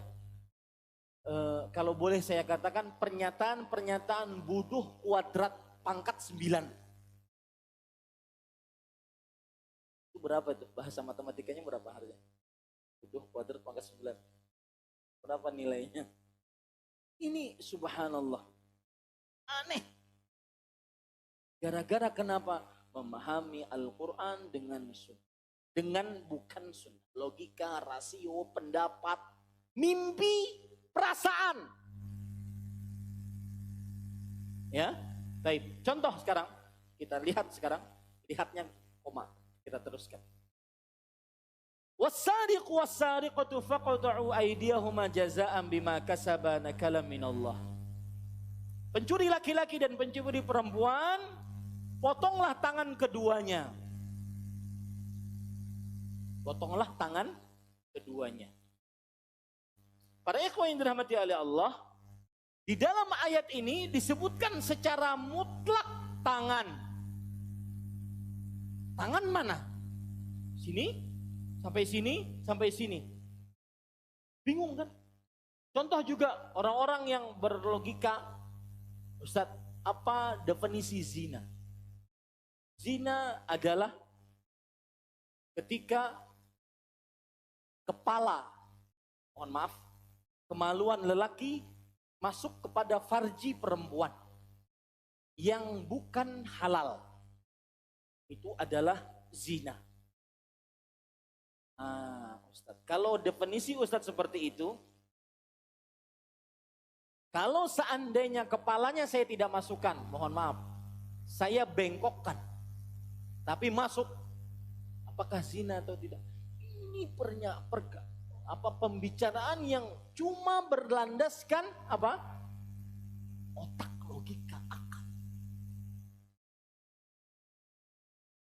kalau boleh saya katakan pernyataan-pernyataan bodoh kuadrat pangkat 9. Itu berapa itu? Bahasa matematikanya berapa harganya? Bodoh kuadrat pangkat 9. Berapa nilainya? Ini subhanallah. Aneh. Gara-gara kenapa? Memahami Al-Quran dengan sunnah. Dengan bukan sunnah. Logika, rasio, pendapat, mimpi, perasaan. Ya, baik. Contoh sekarang, kita lihat sekarang, lihatnya koma. Kita teruskan. Was-sariqu was-sariqatu faqta'u aydiyahuma jazaa'an bima kasaba nakalan minallah. Pencuri laki-laki dan pencuri perempuan, potonglah tangan keduanya. Potonglah tangan keduanya. Para ikhwan yang dirahmati oleh Allah, di dalam ayat ini disebutkan secara mutlak tangan. Tangan mana? Sini, sampai sini, sampai sini. Bingung kan? Contoh juga orang-orang yang berlogika, Ustadz, apa definisi zina? Zina adalah ketika kepala, mohon maaf, kemaluan lelaki masuk kepada farji perempuan yang bukan halal. Itu adalah zina. Ustadz, kalau definisi Ustadz seperti itu, kalau seandainya kepalanya saya tidak masukkan, mohon maaf, saya bengkokkan, tapi masuk, apakah zina atau tidak? Ini pembicaraan yang cuma berlandaskan apa? Otak, logika, akal.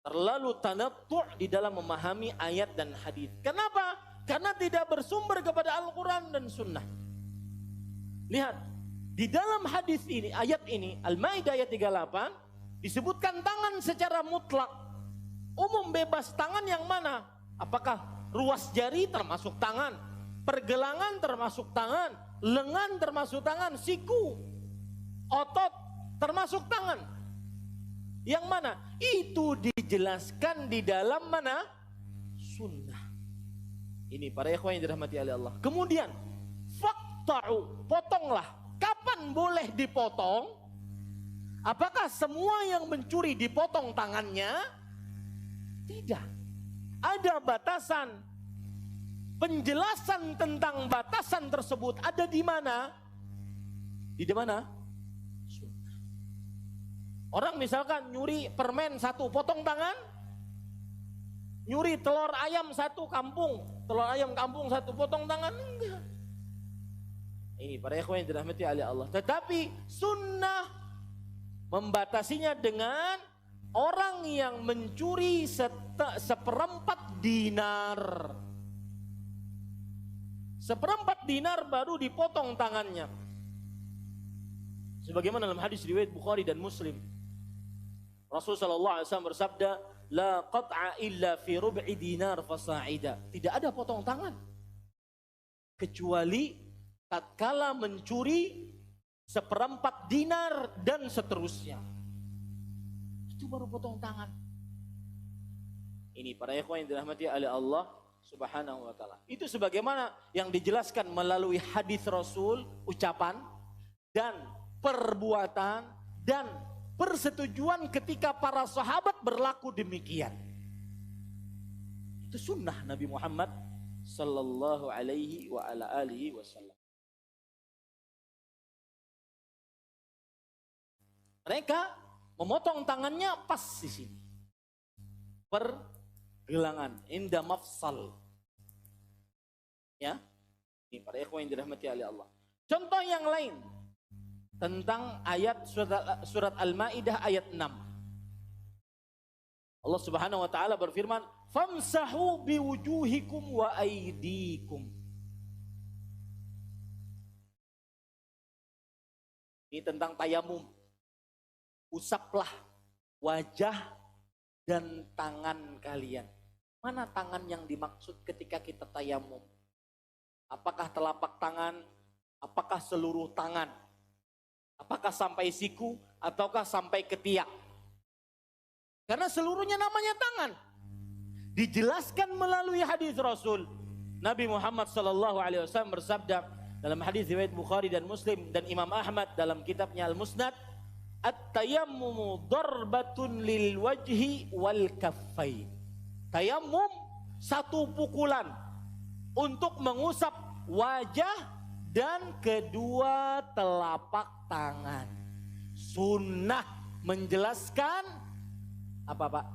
Terlalu tanattu' di dalam memahami ayat dan hadis. Kenapa? Karena tidak bersumber kepada Al-Quran dan Sunnah. Lihat, di dalam hadis ini, ayat ini, Al-Maidah ayat 38, disebutkan tangan secara mutlak. Umum bebas, tangan yang mana? Apakah Ruas jari termasuk tangan, pergelangan termasuk tangan, lengan termasuk tangan, siku, otot termasuk tangan. Yang mana? Itu dijelaskan di dalam mana? Sunnah. Ini para ikhwan yang dirahmati oleh Allah. Kemudian, faqta'u, potonglah. Kapan boleh dipotong? Apakah semua yang mencuri dipotong tangannya? Tidak. Ada batasan. Penjelasan tentang batasan tersebut ada di mana? Di mana? Orang misalkan nyuri permen satu, potong tangan. Nyuri telur ayam satu kampung, telur ayam kampung satu, potong tangan. Enggak. Ini para ikhwan yang dirahmati oleh Allah. Tetapi sunnah membatasinya dengan orang yang mencuri seperempat dinar. Seperempat dinar baru dipotong tangannya. Sebagaimana dalam hadis riwayat Bukhari dan Muslim. Rasul sallallahu alaihi wasallam bersabda, la qat'a illa fi rub'i dinar fasa'ida. Tidak ada potong tangan kecuali tatkala mencuri seperempat dinar dan seterusnya. Itu baru potong tangan. Ini para ikhwan yang dirahmati oleh Allah Subhanahu wa taala. Itu sebagaimana yang dijelaskan melalui hadis Rasul, ucapan dan perbuatan dan persetujuan ketika para sahabat berlaku demikian. Itu sunnah Nabi Muhammad sallallahu alaihi wa ala alihi wasallam. Mereka memotong tangannya pas di sini. Pergelangan, inda mafsal. Ya. Ini para ikhwan yang dirahmati oleh Allah. Contoh yang lain tentang ayat surat Al-Maidah ayat 6. Allah Subhanahu wa taala berfirman, "Famsahu biwujuhikum wa aydikum." Ini tentang tayamum. Usaplah wajah dan tangan kalian. Mana tangan yang dimaksud ketika kita tayamum? Apakah telapak tangan? Apakah seluruh tangan? Apakah sampai siku ataukah sampai ketiak? Karena seluruhnya namanya tangan. Dijelaskan melalui hadis Rasul. Nabi Muhammad sallallahu alaihi wasallam bersabda dalam hadis riwayat Bukhari dan Muslim dan Imam Ahmad dalam kitabnya Al-Musnad, "At-tayammumu darbatun lil wajhi wal kaffain." Tayammum satu pukulan untuk mengusap wajah dan kedua telapak tangan. Sunnah menjelaskan apa Pak?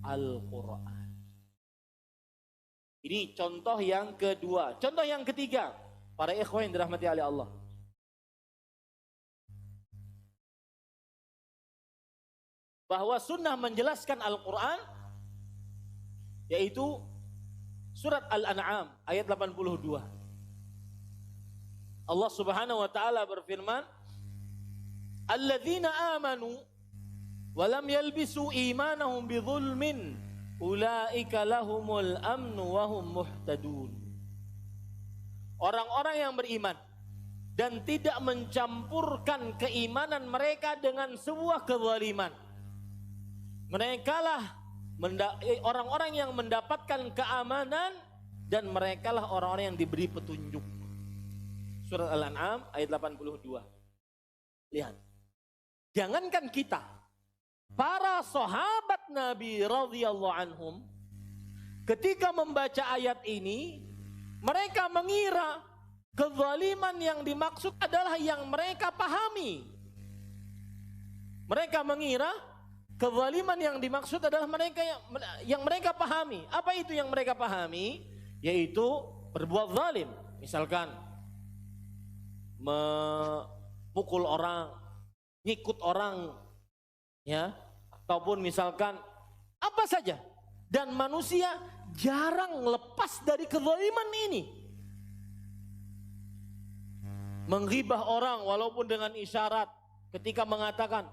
Al-Quran. Ini contoh yang kedua. Contoh yang ketiga, para ikhwan yang dirahmati oleh Allah. Bahwa sunnah menjelaskan Al-Quran, yaitu surat Al-An'am ayat 82. Allah Subhanahu wa taala berfirman, "Alladzina amanu wa lam yalbisu imanahum bidzulmin ulaika lahumul amnu wa hum muhtadun." Orang-orang yang beriman dan tidak mencampurkan keimanan mereka dengan sebuah kezaliman, merekalah orang-orang yang mendapatkan keamanan dan merekalah orang-orang yang diberi petunjuk. Surat Al-An'am ayat 82. Lihat. Jangankan kita, para sahabat Nabi radhiyallahu anhum ketika membaca ayat ini, mereka mengira kezaliman yang dimaksud adalah yang mereka pahami. Mereka mengira kezaliman yang dimaksud adalah mereka yang mereka pahami. Apa itu yang mereka pahami? Yaitu berbuat zalim. Misalkan memukul orang, ngikut orang, ya, ataupun misalkan apa saja. Dan manusia jarang lepas dari kezaliman ini. Menghibah orang walaupun dengan isyarat, ketika mengatakan,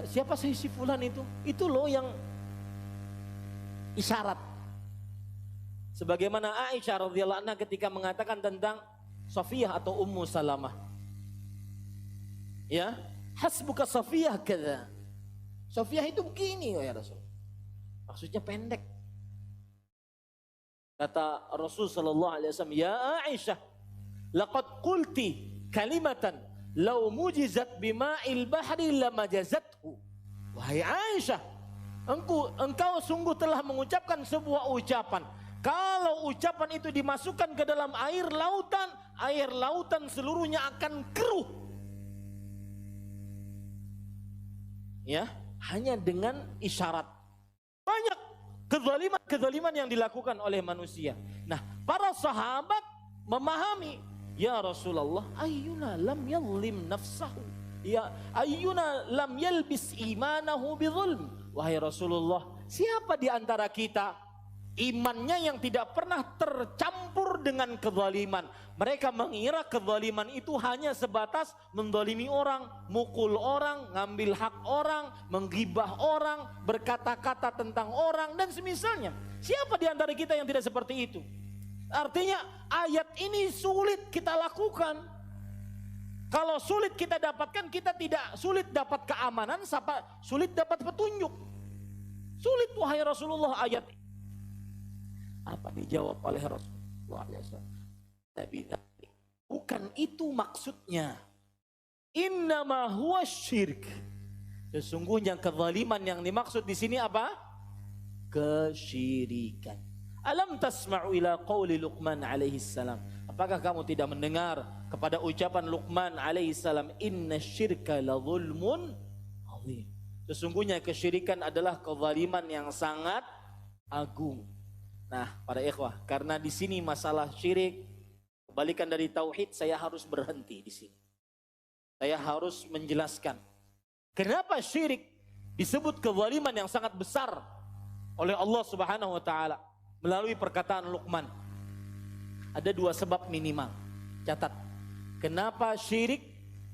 siapa sih si fulan itu loh yang isyarat. Sebagaimana Aisyah radhiyallahu anha ketika mengatakan tentang Safiyah atau Ummu Salamah. Ya, hasbuka Safiyah kadza. Safiyah itu begini ya Rasul. Maksudnya pendek. Kata Rasul sallallahu alaihi wasallam, "Ya Aisyah, laqad qulti kalimatan law mujizat bima'il bahri lamajazathu." Wahai Aisyah, engkau sungguh telah mengucapkan sebuah ucapan. Kalau ucapan itu dimasukkan ke dalam air lautan seluruhnya akan keruh. Ya, hanya dengan isyarat. Banyak kezaliman yang dilakukan oleh manusia. Nah, para sahabat memahami, ya Rasulullah, ayyuna lam yadhlim nafsahu. Ya, ayyuna lam yalbis imanahu bizulm. Wahai Rasulullah, siapa di antara kita imannya yang tidak pernah tercampur dengan kezaliman? Mereka mengira kezaliman itu hanya sebatas mendolimi orang, mukul orang, ngambil hak orang, menggibah orang, berkata-kata tentang orang dan semisalnya. Siapa di antara kita yang tidak seperti itu? Artinya ayat ini sulit kita lakukan. Kalau sulit kita dapatkan, kita tidak sulit dapat keamanan, sulit dapat petunjuk. Sulit wahai Rasulullah ayat. Apa dijawab oleh Rasulullah SAW? Nabi, bukan itu maksudnya. Innama huwa syirk. Sesungguhnya kezaliman yang dimaksud di sini apa? Kesyirikan. Alam tasma'u ila qawli Luqman alaihi salam. Apakah kamu tidak mendengar kepada ucapan Luqman alaihi salam, inna syirka la zulmun azim. Sesungguhnya kesyirikan adalah kezaliman yang sangat agung. Nah, para ikhwah, karena di sini masalah syirik, kebalikan dari tauhid, saya harus berhenti di sini. Saya harus menjelaskan kenapa syirik disebut kezaliman yang sangat besar oleh Allah Subhanahu wa taala melalui perkataan Luqman. Ada dua sebab minimal. Catat. Kenapa syirik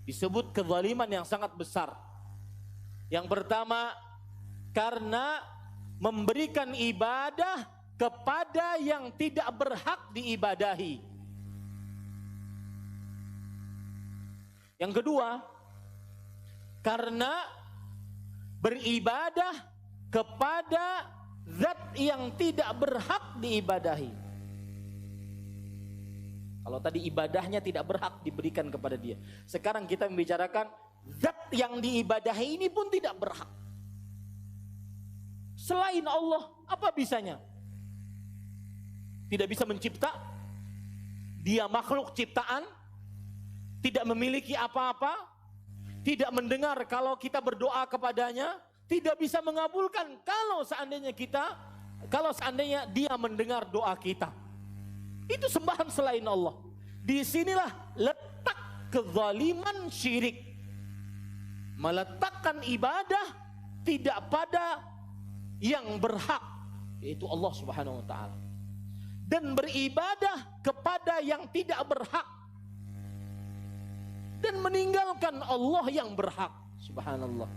disebut kezaliman yang sangat besar? Yang pertama, karena memberikan ibadah kepada yang tidak berhak diibadahi. Yang kedua, karena beribadah kepada zat yang tidak berhak diibadahi. Kalau tadi ibadahnya tidak berhak diberikan kepada dia, sekarang kita membicarakan zat yang diibadahi ini pun tidak berhak. Selain Allah, apa bisanya? Tidak bisa mencipta, dia makhluk ciptaan, tidak memiliki apa-apa, tidak mendengar kalau kita berdoa kepadanya, tidak bisa mengabulkan kalau seandainya dia mendengar doa kita. Itu sembahan selain Allah. Disinilah letak kezaliman syirik. Meletakkan ibadah tidak pada yang berhak, yaitu Allah Subhanahu wa taala. Dan beribadah kepada yang tidak berhak. Dan meninggalkan Allah yang berhak. Subhanallah.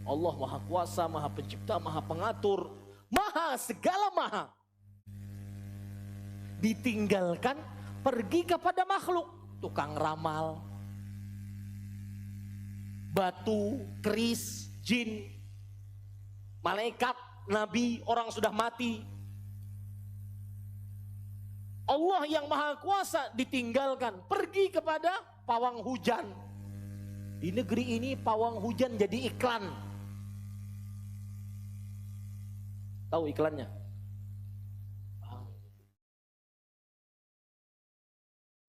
Allah Maha Kuasa, Maha Pencipta, Maha Pengatur, Maha segala maha. Ditinggalkan pergi kepada makhluk, tukang ramal, batu, keris, jin, malaikat, nabi, orang sudah mati. Allah yang Maha Kuasa ditinggalkan, pergi kepada pawang hujan. Di negeri ini pawang hujan jadi iklan. Tahu iklannya?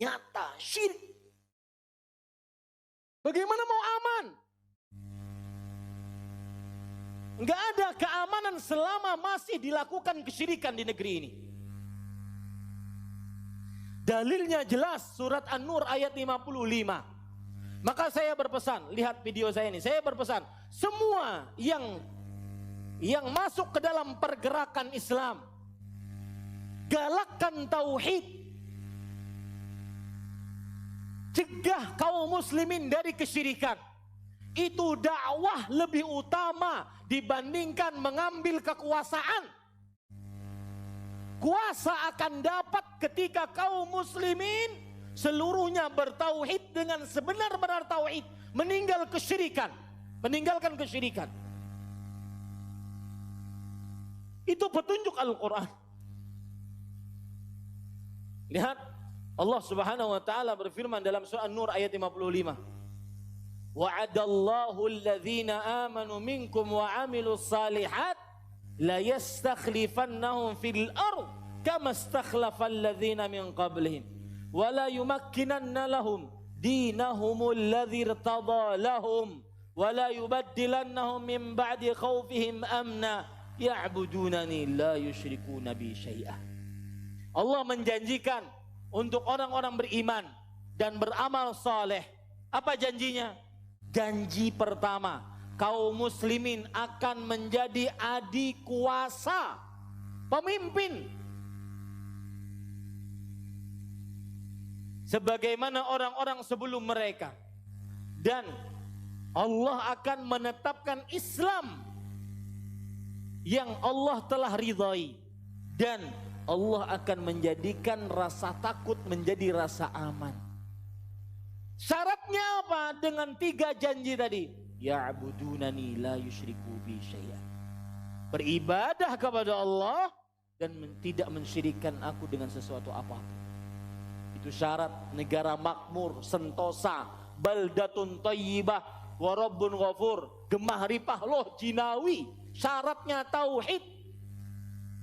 Nyata, syirik. Bagaimana mau aman? Enggak ada keamanan selama masih dilakukan kesyirikan di negeri ini. Dalilnya jelas, surat An-Nur ayat 55. Maka saya berpesan, lihat video saya ini, saya berpesan, semua yang masuk ke dalam pergerakan Islam, galakkan tauhid, cegah kaum muslimin dari kesyirikan. Itu dakwah lebih utama dibandingkan mengambil kekuasaan. Kuasa akan dapat ketika kaum muslimin seluruhnya bertauhid dengan sebenar-benar tauhid, meninggalkan kesyirikan. Itu petunjuk Al-Quran. Lihat, Allah Subhanahu wa taala berfirman dalam surah An-Nur ayat 55. Wa'adallahu alladhina amanu minkum wa 'amilus salihat la yastakhlifannahum fil ard kama istakhlafal ladzina min qablihim wa la yumakkinanna lahum dinahumul ladzi irtada lahum wa la yubaddilannahum min ba'di khawfihim amna ya'budunani la yusyrikuna bi syai'ah. Allah menjanjikan untuk orang-orang beriman dan beramal saleh. Apa janjinya? Janji pertama, kaum muslimin akan menjadi adik kuasa, pemimpin. Sebagaimana orang-orang sebelum mereka. Dan Allah akan menetapkan Islam yang Allah telah ridhai. Dan Allah akan menjadikan rasa takut menjadi rasa aman. Syaratnya apa? Dengan 3 janji tadi. Ya'budunani la yusyriku bi syai'an. Beribadah kepada Allah dan tidak mensyirikkan aku dengan sesuatu apapun. Itu syarat negara makmur, sentosa, baldatun thayyibah, wa rabbun ghafur, gemah ripah loh jinawi. Syaratnya tauhid.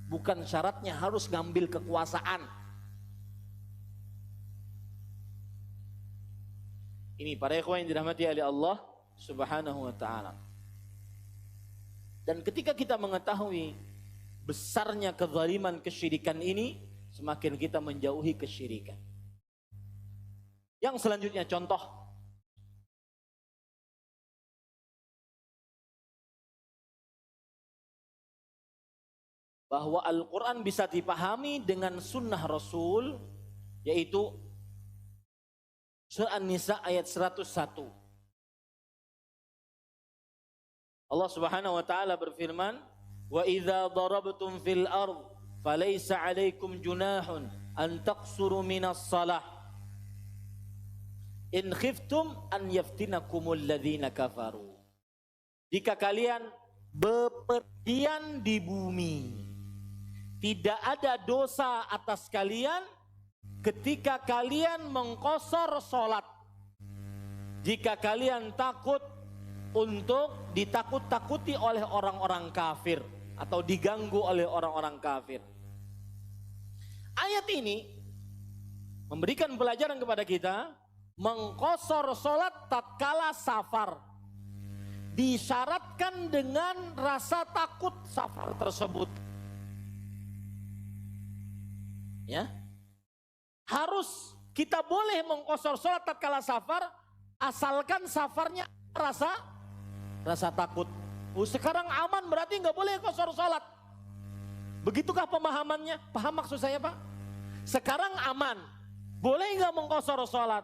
Bukan syaratnya harus ngambil kekuasaan. Ini para ikhwan yang dirahmati oleh Allah Subhanahu wa taala. Dan ketika kita mengetahui besarnya kezaliman kesyirikan ini, semakin kita menjauhi kesyirikan. Yang selanjutnya contoh. Bahwa Al-Quran bisa dipahami dengan sunnah Rasul, yaitu surah An-Nisa ayat 101. Allah Subhanahu wa taala berfirman, "Wa idza darabtum fil ard falaysa 'alaikum junahun an taqsuru minas shalah in khiftum an yaftinakumul ladzina kafaru." Jika kalian bepergian di bumi, tidak ada dosa atas kalian ketika kalian mengqasar salat. Jika kalian takut untuk ditakut-takuti oleh orang-orang kafir atau diganggu oleh orang-orang kafir. Ayat ini memberikan pelajaran kepada kita, mengqasar salat tatkala safar disyaratkan dengan rasa takut safar tersebut. Ya, harus kita boleh mengqasar salat tatkala safar, asalkan safarnya rasa takut. Sekarang aman berarti nggak boleh qasar salat. Begitukah pemahamannya? Paham maksud saya, Pak? Sekarang aman, boleh nggak mengqasar salat?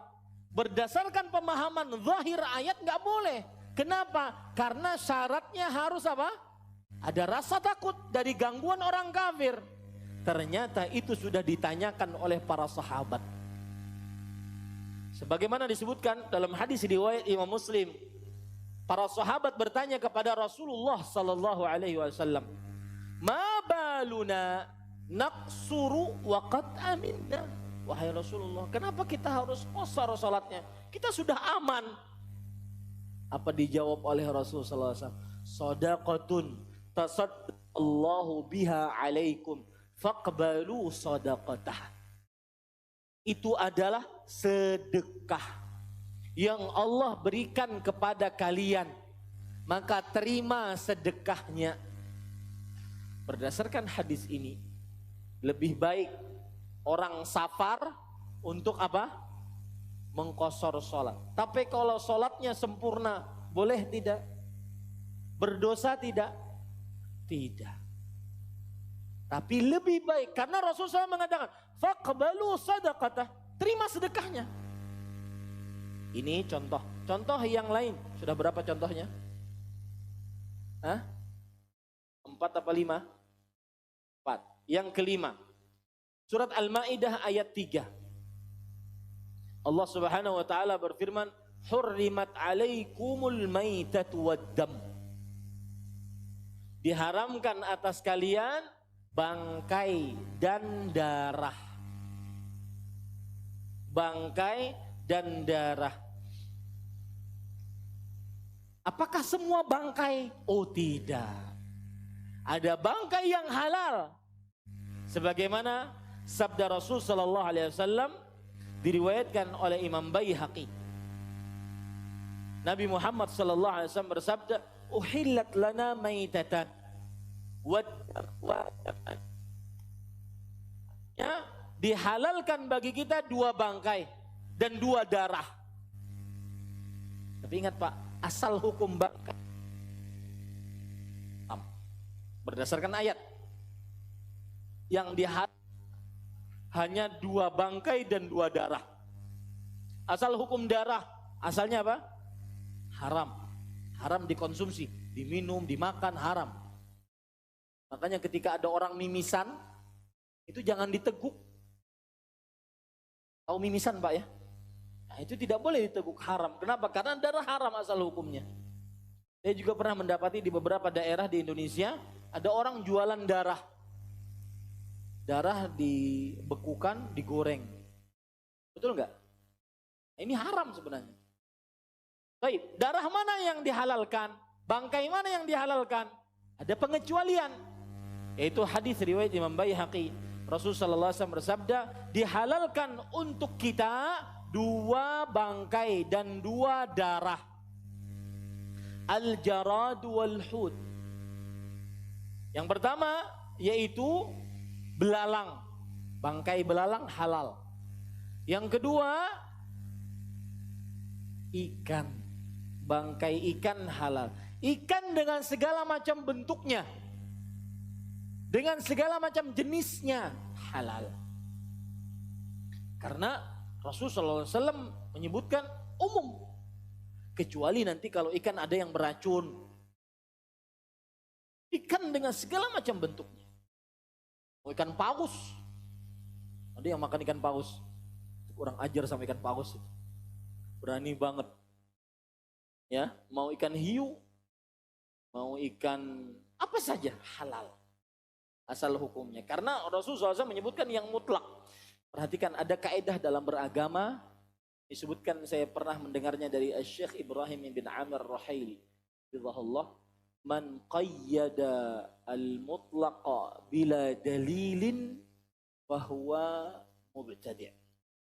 Berdasarkan pemahaman zahir ayat nggak boleh. Kenapa? Karena syaratnya harus apa? Ada rasa takut dari gangguan orang kafir. Ternyata itu sudah ditanyakan oleh para sahabat. Sebagaimana disebutkan dalam hadis riwayat Imam Muslim, para sahabat bertanya kepada Rasulullah sallallahu alaihi wasallam, "Ma baluna naqsuru wa qad aminna?" Wahai Rasulullah, kenapa kita harus qasar salatnya? Kita sudah aman. Apa dijawab oleh Rasulullah sallallahu alaihi wasallam? Shadaqatun tasaddaqallahu biha alaikum faqbalu sadaqatah. Itu adalah sedekah yang Allah berikan kepada kalian, maka terima sedekahnya. Berdasarkan hadis ini, lebih baik orang safar untuk apa? Mengqasar salat. Tapi kalau salatnya sempurna, boleh tidak? Berdosa tidak? Tidak. Tapi lebih baik, karena Rasulullah SAW mengatakan, faqbalu sadaqatah, terima sedekahnya. Ini contoh. Contoh yang lain, sudah berapa contohnya? 4 apa 5? 4. Yang kelima, Surat Al-Maidah ayat 3. Allah Subhanahu wa taala berfirman, "Hurrimat 'alaikumul maitatu waddam." Diharamkan atas kalian bangkai dan darah. Bangkai dan darah. Apakah semua bangkai? Oh tidak. Ada bangkai yang halal. Sebagaimana sabda Rasul sallallahu alaihi wasallam diriwayatkan oleh Imam Baihaqi. Nabi Muhammad sallallahu alaihi wasallam bersabda, "Uhillat lana maitatan wa ya, dihalalkan bagi kita 2 bangkai dan 2 darah." Tapi ingat Pak, asal hukum bangkai berdasarkan ayat yang hanya 2 bangkai dan 2 darah. Asal hukum darah, asalnya apa? Haram. Haram dikonsumsi, diminum, dimakan, haram. Makanya ketika ada orang mimisan, itu jangan diteguk. Tahu mimisan Pak ya? Nah, itu tidak boleh diteguk, haram. Kenapa? Karena darah haram asal hukumnya. Saya juga pernah mendapati di beberapa daerah di Indonesia, ada orang jualan darah. Darah dibekukan, digoreng. Betul enggak? Ini haram sebenarnya. Baik, darah mana yang dihalalkan? Bangkai mana yang dihalalkan? Ada pengecualian. Yaitu hadis riwayat Imam Baihaqi. Rasulullah sallallahu alaihi wasallam bersabda, dihalalkan untuk kita 2 bangkai dan 2 darah. Al-jarad wal hud. Yang pertama yaitu belalang. Bangkai belalang halal. Yang kedua ikan. Bangkai ikan halal. Ikan dengan segala macam bentuknya. Dengan segala macam jenisnya halal. Karena Rasulullah SAW menyebutkan umum. Kecuali nanti kalau ikan ada yang beracun. Ikan dengan segala macam bentuknya. Ikan paus. Ada yang makan ikan paus. Kurang ajar sama ikan paus itu. Berani banget. Ya, mau ikan hiu, mau ikan apa saja halal. Asal hukumnya. Karena Rasulullah SAW menyebutkan yang mutlak. Perhatikan, ada kaedah dalam beragama. Disebutkan, saya pernah mendengarnya dari Syekh Ibrahim bin Amir Ruhaili. Bidhahullah. Man qayyada al-mutlaqa bila dalilin bahwa mubtadi'.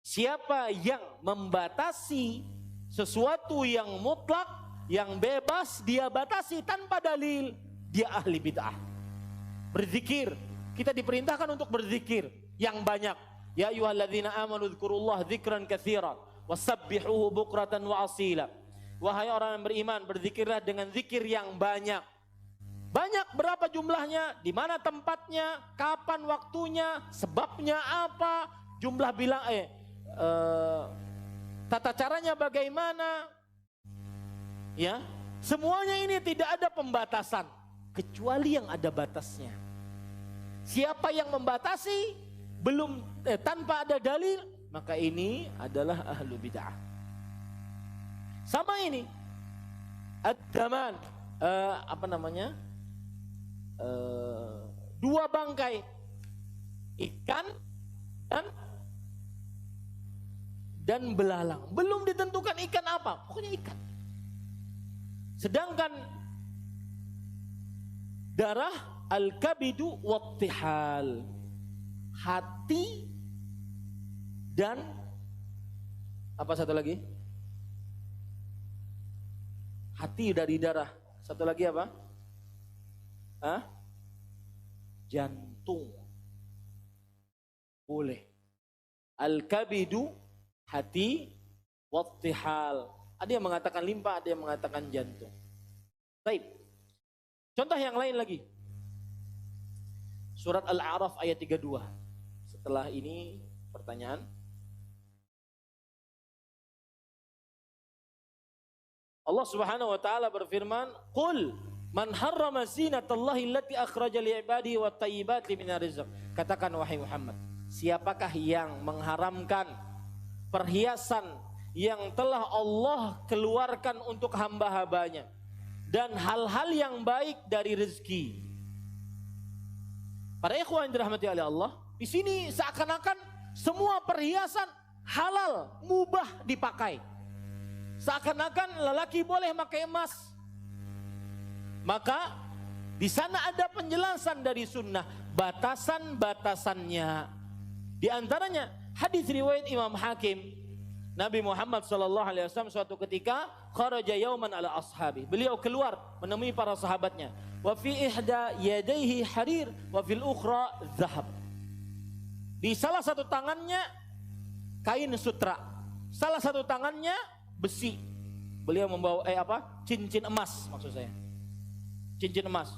Siapa yang membatasi sesuatu yang mutlak, yang bebas, dia batasi tanpa dalil, dia ahli bid'ah. Berzikir, kita diperintahkan untuk berzikir yang banyak. Ya ayyuhalladzina amanu dzkurullaha dzikran katsiran wasabbihuhu bukratan wa asila. Wahai orang yang beriman, berzikirlah dengan zikir yang banyak. Banyak berapa jumlahnya, di mana tempatnya, kapan waktunya, sebabnya apa, jumlah bilang tata caranya bagaimana. Ya, semuanya ini tidak ada pembatasan kecuali yang ada batasnya. Siapa yang membatasi tanpa ada dalil, maka ini adalah ahlu bid'ah. Sama ini ad-daman, dua bangkai ikan dan belalang. Belum ditentukan ikan apa, pokoknya ikan. Sedangkan darah al-kabidu wattihal, hati dan apa satu lagi? Hati dari darah. Satu lagi apa? Jantung. Boleh. Al-kabidu, hati, wattihal. Ada yang mengatakan limpa, ada yang mengatakan jantung. Baik. Contoh yang lain lagi. Surat Al-A'raf ayat 32. Setelah ini pertanyaan. Allah Subhanahu wa taala berfirman, "Qul man harrama zinatallahi allati akhraja li'ibadihi wat thayyibati minar rizq." Katakan wahai Muhammad, siapakah yang mengharamkan perhiasan yang telah Allah keluarkan untuk hamba-hambanya dan hal-hal yang baik dari rezeki. Para ikhwan yang dirahmati oleh Allah, di sini seakan-akan semua perhiasan halal, mubah dipakai. Seakan-akan lelaki boleh pakai emas. Maka di sana ada penjelasan dari sunnah, batasan-batasannya. Di antaranya hadis riwayat Imam Hakim, Nabi Muhammad SAW suatu ketika kharaja yauman ala ashabi. Beliau keluar menemui para sahabatnya. Wa fi ihda yadayhi harir wa fil ukhra zahab. Di salah satu tangannya kain sutra, salah satu tangannya besi. Beliau membawa cincin emas, maksud saya. Cincin emas.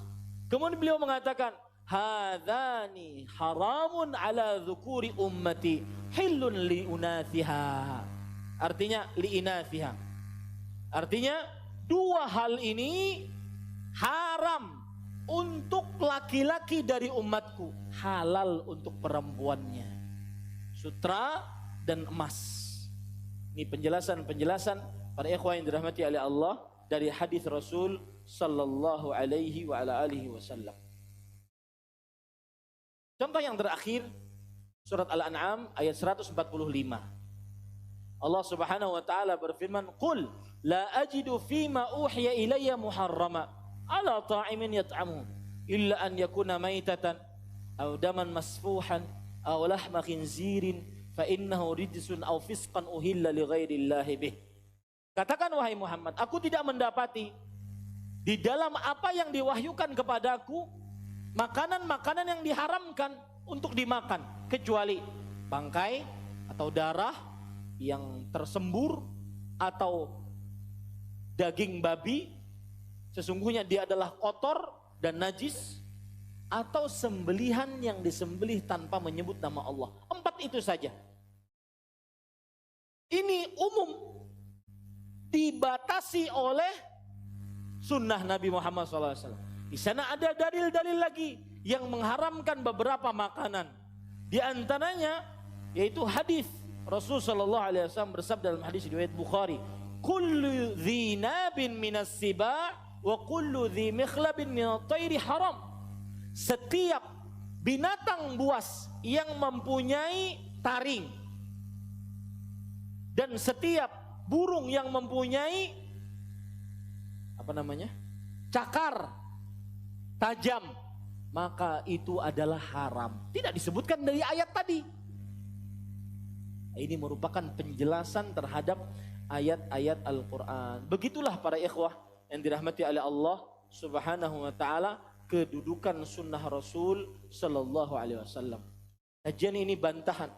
Kemudian beliau mengatakan, hadzani haramun ala dzukuri ummati, hillun li unathiha. Artinya liinathiha. Artinya dua hal ini haram untuk laki-laki dari umatku, halal untuk perempuannya. Sutra dan emas. Ini penjelasan-penjelasan para ikhwan yang dirahmati oleh Allah dari hadis Rasul sallallahu alaihi wa ala alihi wasallam. Contoh yang terakhir, surat Al-An'am ayat 145. Allah Subhanahu wa taala berfirman, "Qul la ajidu fima uhiya ilayya muharrama ala ta'imin yat'amu illa an yakuna maitatan aw daman masfuhan aw lahma khinzirin fa innahu rijsun aw fisqan uhilla li ghairillahi bih." Katakan wahai Muhammad, aku tidak mendapati di dalam apa yang diwahyukan kepadaku makanan-makanan yang diharamkan untuk dimakan kecuali bangkai atau darah yang tersembur atau daging babi, sesungguhnya dia adalah kotor dan najis, atau sembelihan yang disembelih tanpa menyebut nama Allah. 4 itu saja. Ini umum, dibatasi oleh sunnah Nabi Muhammad SAW. Di sana ada dalil-dalil lagi yang mengharamkan beberapa makanan. Di antaranya yaitu hadis Rasul sallallahu alaihi wasallam bersabda dalam hadis riwayat Bukhari, "Kullu dhi nabin minas siba wa kullu dhi mikhlabin minat tayri haram." Setiap binatang buas yang mempunyai taring dan setiap burung yang mempunyai cakar tajam, maka itu adalah haram. Tidak disebutkan dari ayat tadi. Ini merupakan penjelasan terhadap ayat-ayat Al-Quran. Begitulah para ikhwah yang dirahmati oleh Allah Subhanahu wa ta'ala, kedudukan sunnah Rasul Sallallahu Alaihi Wasallam. Kajian ini bantahan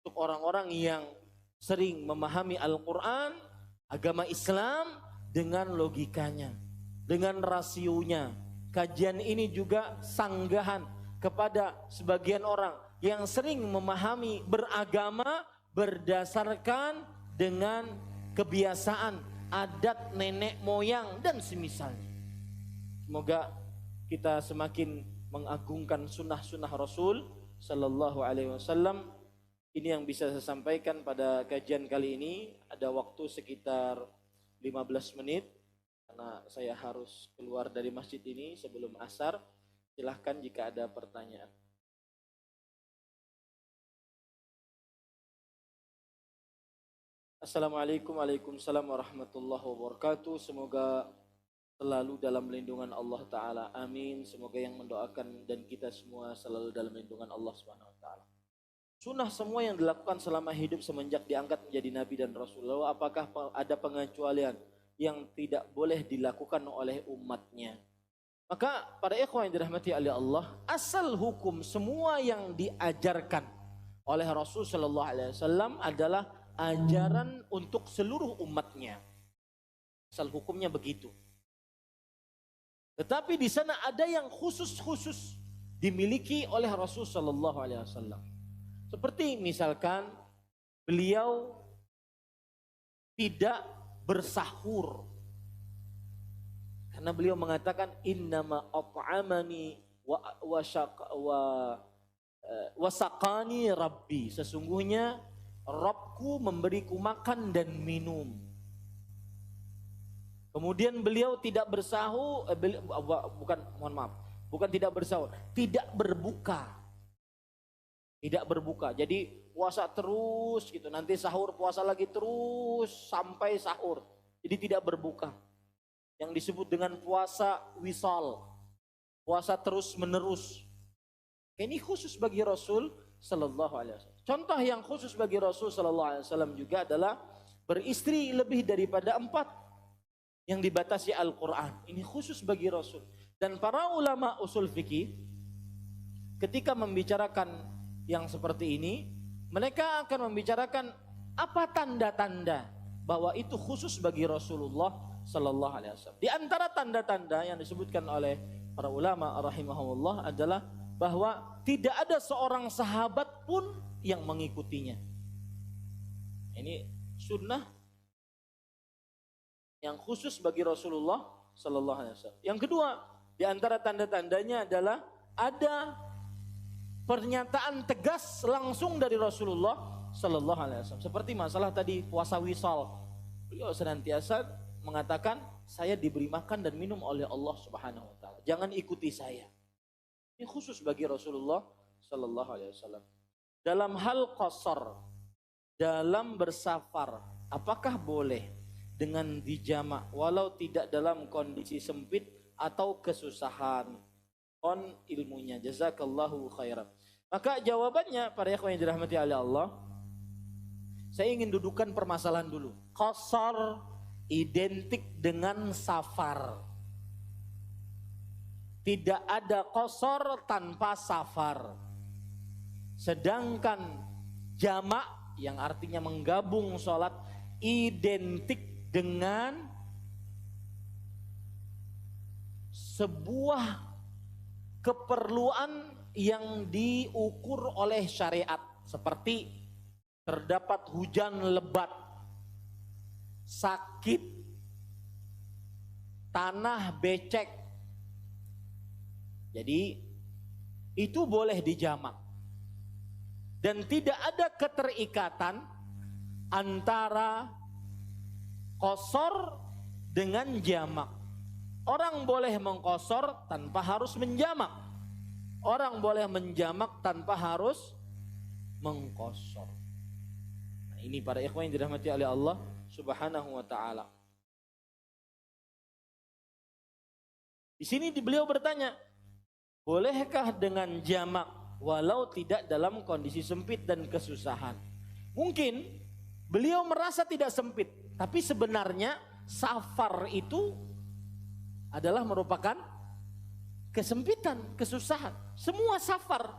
untuk orang-orang yang sering memahami Al-Quran, agama Islam dengan logikanya, dengan rasionya. Kajian ini juga sanggahan kepada sebagian orang yang sering memahami beragama berdasarkan dengan kebiasaan adat nenek moyang dan semisalnya. Semoga kita semakin mengagungkan sunnah-sunnah Rasul Sallallahu Alaihi Wasallam. Ini yang bisa saya sampaikan pada kajian kali ini. Ada waktu sekitar 15 menit karena saya harus keluar dari masjid ini sebelum asar. Silahkan jika ada pertanyaan. Assalamualaikum warahmatullahi wabarakatuh. Semoga selalu dalam lindungan Allah Ta'ala. Amin. Semoga yang mendoakan dan kita semua selalu dalam lindungan Allah Subhanahu Wa Ta'ala. Sunnah semua yang dilakukan selama hidup semenjak diangkat menjadi Nabi dan Rasul. Lalu apakah ada pengecualian yang tidak boleh dilakukan oleh umatnya? Maka para ikhwan yang dirahmati oleh Allah, asal hukum semua yang diajarkan oleh Rasul Sallallahu Alaihi Wasallam adalah ajaran untuk seluruh umatnya. Asal hukumnya begitu. Tetapi di sana ada yang khusus-khusus dimiliki oleh Rasul Sallallahu Alaihi Wasallam. Seperti misalkan beliau tidak bersahur. Karena beliau mengatakan innama at'amani wa wasaqani rabbi, sesungguhnya Rabbku memberiku makan dan minum. Kemudian beliau tidak bersahur, bukan tidak bersahur, tidak berbuka. Tidak berbuka. Jadi puasa terus gitu, nanti sahur puasa lagi terus sampai sahur. Jadi tidak berbuka. Yang disebut dengan puasa wisal. Puasa terus menerus. Ini khusus bagi Rasul sallallahu alaihi wasallam. Contoh yang khusus bagi Rasul sallallahu alaihi wasallam juga adalah beristri lebih daripada 4 yang dibatasi Al-Quran. Ini khusus bagi Rasul. Dan para ulama usul fikih ketika membicarakan yang seperti ini, mereka akan membicarakan apa tanda-tanda bahwa itu khusus bagi Rasulullah sallallahu alaihi wasallam. Di antara tanda-tanda yang disebutkan oleh para ulama rahimahumullah adalah bahwa tidak ada seorang sahabat pun yang mengikutinya. Ini sunnah yang khusus bagi Rasulullah sallallahu alaihi wasallam. Yang kedua, di antara tanda-tandanya adalah ada pernyataan tegas langsung dari Rasulullah sallallahu alaihi wasallam. Seperti masalah tadi puasa wisal. Beliau senantiasa mengatakan, saya diberi makan dan minum oleh Allah Subhanahu wa taala. Jangan ikuti saya. Ini khusus bagi Rasulullah sallallahu alaihi wasallam. Dalam hal qasar, dalam bersafar, apakah boleh dengan dijamak walau tidak dalam kondisi sempit atau kesusahan? On ilmunya, jazakallahu khairan. Maka jawabannya para ikhwan yang dirahmati oleh Allah, saya ingin dudukan permasalahan dulu. Qasar identik dengan safar. Tidak ada qasar tanpa safar. Sedangkan jamak yang artinya menggabung sholat identik dengan sebuah keperluan yang diukur oleh syariat, seperti terdapat hujan lebat, sakit, tanah becek. Jadi itu boleh dijamak. Dan tidak ada keterikatan antara qasar dengan jamak. Orang boleh mengqasar tanpa harus menjamak. Orang boleh menjamak tanpa harus mengqasar. Nah, ini para ikhwan yang dirahmati oleh Allah Subhanahu wa taala. Di sini beliau bertanya, bolehkah dengan jamak walau tidak dalam kondisi sempit dan kesusahan? Mungkin beliau merasa tidak sempit, tapi sebenarnya safar itu adalah merupakan kesempitan, kesusahan. Semua safar.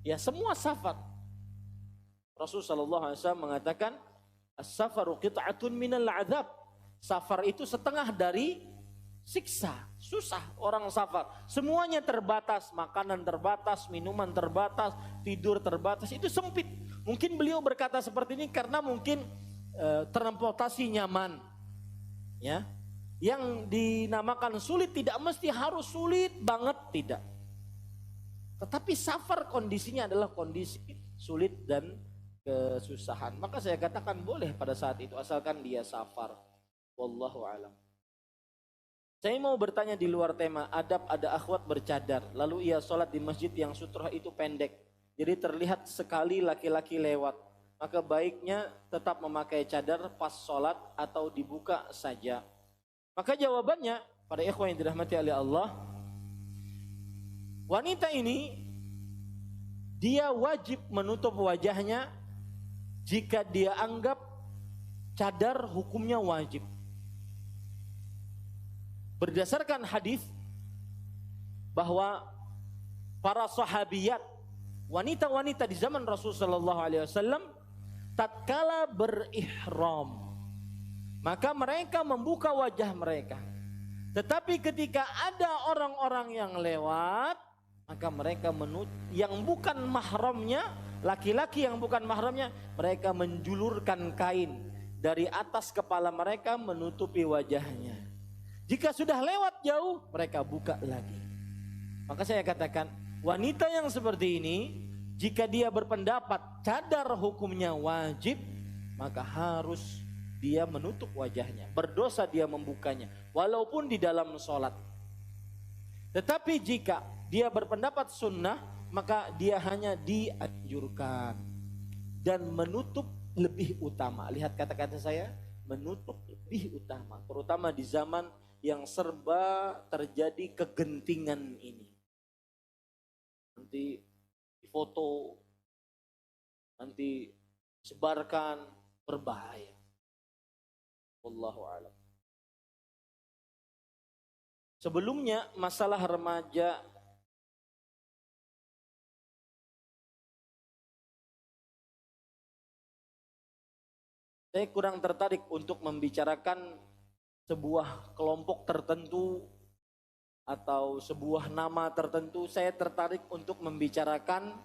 Ya, semua safar. Rasul sallallahu alaihi wasallam mengatakan, as-safaru qit'atun minal 'adzab. Safar itu setengah dari siksa, susah orang safar. Semuanya terbatas, makanan terbatas, minuman terbatas, tidur terbatas, itu sempit. Mungkin beliau berkata seperti ini karena mungkin transportasi nyaman. Ya. Yang dinamakan sulit tidak mesti harus sulit banget, tidak. Tetapi safar kondisinya adalah kondisi sulit dan kesusahan. Maka saya katakan boleh pada saat itu asalkan dia safar. Wallahu a'lam. Saya mau bertanya di luar tema, adab ada akhwat bercadar, lalu ia sholat di masjid yang sutroh itu pendek, jadi terlihat sekali laki-laki lewat. Maka baiknya tetap memakai cadar pas sholat atau dibuka saja. Maka jawabannya, para ikhwan yang dirahmati oleh Allah, wanita ini dia wajib menutup wajahnya jika dia anggap cadar hukumnya wajib. Berdasarkan hadis bahwa para sahabiyat, wanita-wanita di zaman Rasul sallallahu alaihi wasallam tatkala berihram, maka mereka membuka wajah mereka. Tetapi ketika ada orang-orang yang lewat, maka mereka yang bukan mahramnya, laki-laki yang bukan mahramnya, mereka menjulurkan kain dari atas kepala mereka menutupi wajahnya. Jika sudah lewat jauh, mereka buka lagi. Maka saya katakan, Wanita yang seperti ini, jika dia berpendapat cadar hukumnya wajib, maka harus dia menutup wajahnya. Berdosa dia membukanya, walaupun di dalam sholat. Tetapi jika dia berpendapat sunnah, maka dia hanya dianjurkan. Dan menutup lebih utama. Lihat kata-kata saya, menutup lebih utama. Terutama di zaman yang serba terjadi kegentingan ini. Nanti foto, nanti sebarkan, berbahaya. Wallahu a'lam. Sebelumnya masalah remaja saya kurang tertarik untuk membicarakan sebuah kelompok tertentu atau sebuah nama tertentu. Saya tertarik untuk membicarakan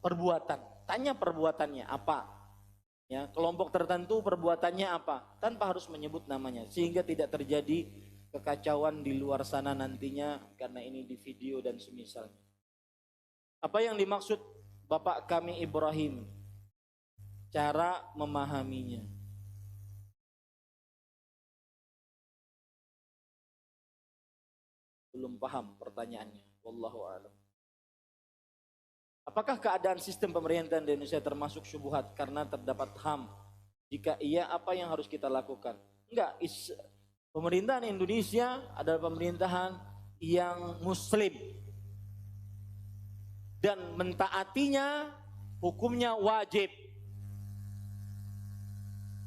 perbuatan. Tanya perbuatannya apa, ya, kelompok tertentu perbuatannya apa, tanpa harus menyebut namanya, sehingga tidak terjadi kekacauan di luar sana nantinya karena ini di video dan semisalnya. Apa yang dimaksud Bapak kami Ibrahim? Cara memahaminya. Belum paham pertanyaannya. Wallahu a'lam. Apakah keadaan sistem pemerintahan di Indonesia termasuk syubhat karena terdapat HAM? Jika iya, apa yang harus kita lakukan? Enggak, pemerintahan Indonesia adalah pemerintahan yang muslim. Dan mentaatinya hukumnya wajib.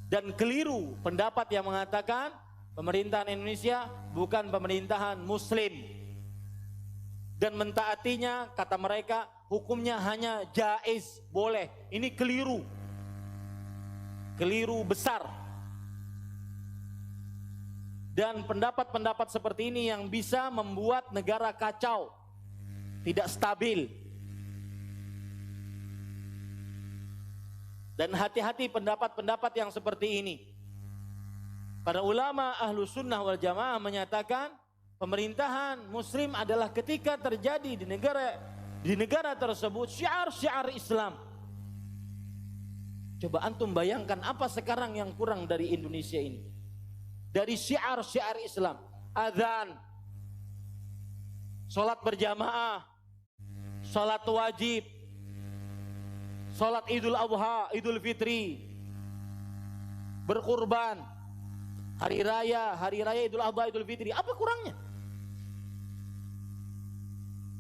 Dan keliru pendapat yang mengatakan pemerintahan Indonesia bukan pemerintahan muslim. Dan mentaatinya, kata mereka, hukumnya hanya jaiz, boleh. Ini keliru. Keliru besar. Dan pendapat-pendapat seperti ini yang bisa membuat negara kacau, tidak stabil. Dan hati-hati pendapat-pendapat yang seperti ini. Para ulama ahlu sunnah wal jamaah menyatakan pemerintahan muslim adalah ketika terjadi di negara tersebut syiar-syiar Islam. Coba antum bayangkan apa sekarang yang kurang dari Indonesia ini. Dari syiar-syiar Islam, azan, sholat berjamaah, sholat wajib, sholat Idul Adha, Idul Fitri, berkurban, hari raya Idul Adha, Idul Fitri. Apa kurangnya?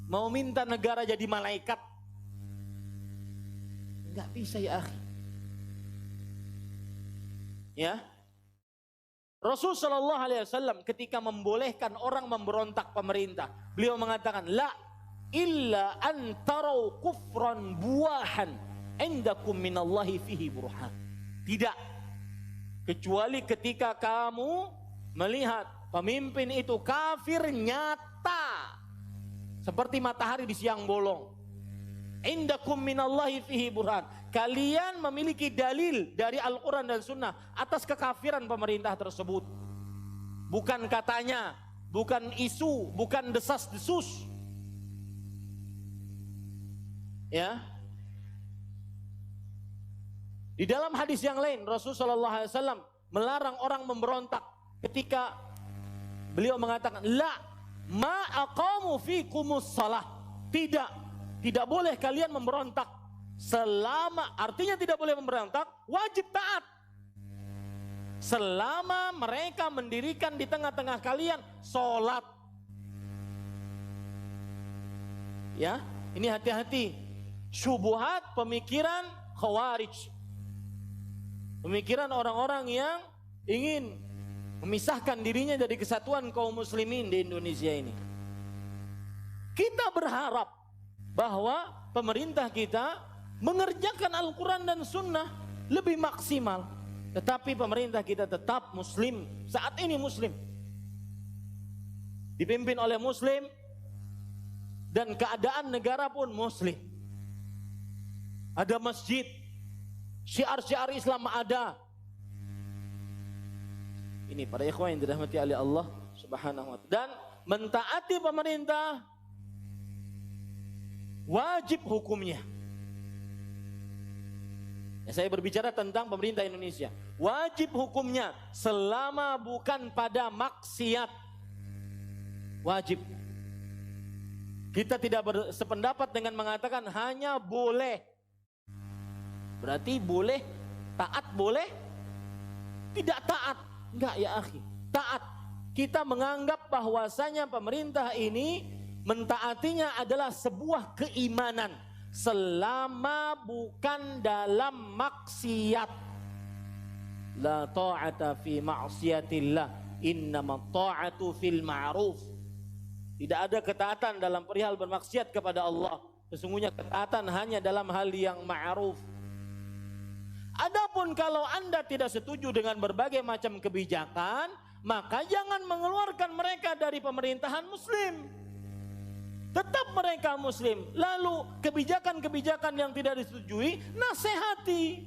Mau minta negara jadi malaikat? Enggak bisa ya akhi. Ya, Rasul Shallallahu Alaihi Wasallam ketika membolehkan orang memberontak pemerintah, beliau mengatakan, la illa antarau kufran buahan indakum minallahi fihi burhan. Tidak, kecuali ketika kamu melihat pemimpin itu kafir nyata seperti matahari di siang bolong. Indakum minallahi fihi burhan. Kalian memiliki dalil dari Al-Quran dan Sunnah atas kekafiran pemerintah tersebut. Bukan katanya, bukan isu, bukan desas-desus. Ya. Di dalam hadis yang lain, Rasulullah SAW melarang orang memberontak ketika beliau mengatakan, la ma aqamu fikumus salah. Tidak boleh kalian memberontak selama, artinya tidak boleh memberontak, wajib taat. Selama mereka mendirikan di tengah-tengah kalian sholat. Ya, ini hati-hati. Syubhat pemikiran khawarij. Pemikiran orang-orang yang ingin memisahkan dirinya dari kesatuan kaum muslimin di Indonesia ini. Kita berharap bahwa pemerintah kita mengerjakan Al-Quran dan Sunnah lebih maksimal. Tetapi pemerintah kita tetap muslim, saat ini muslim, dipimpin oleh muslim, dan keadaan negara pun muslim. Ada masjid, syiar-syiar Islam ada. Ini para ikhwan yang dirahmati oleh Allah Subhanahu wa ta'ala. Dan mentaati pemerintah wajib hukumnya. Ya, saya berbicara tentang pemerintah Indonesia. Wajib hukumnya selama bukan pada maksiat. Wajib. Kita tidak bersependapat dengan mengatakan hanya boleh. Berarti boleh, taat boleh, tidak taat. Enggak ya akhi, taat. Kita menganggap bahwasanya pemerintah ini mentaatinya adalah sebuah keimanan. Selama bukan dalam maksiat. La ta'ata fi ma'siyatillah, innama ta'atu fil ma'ruf. Tidak ada ketaatan dalam perihal bermaksiat kepada Allah. Sesungguhnya ketaatan hanya dalam hal yang ma'ruf. Adapun kalau Anda tidak setuju dengan berbagai macam kebijakan, maka jangan mengeluarkan mereka dari pemerintahan muslim. Tetap mereka muslim. Lalu kebijakan-kebijakan yang tidak disetujui, nasihati.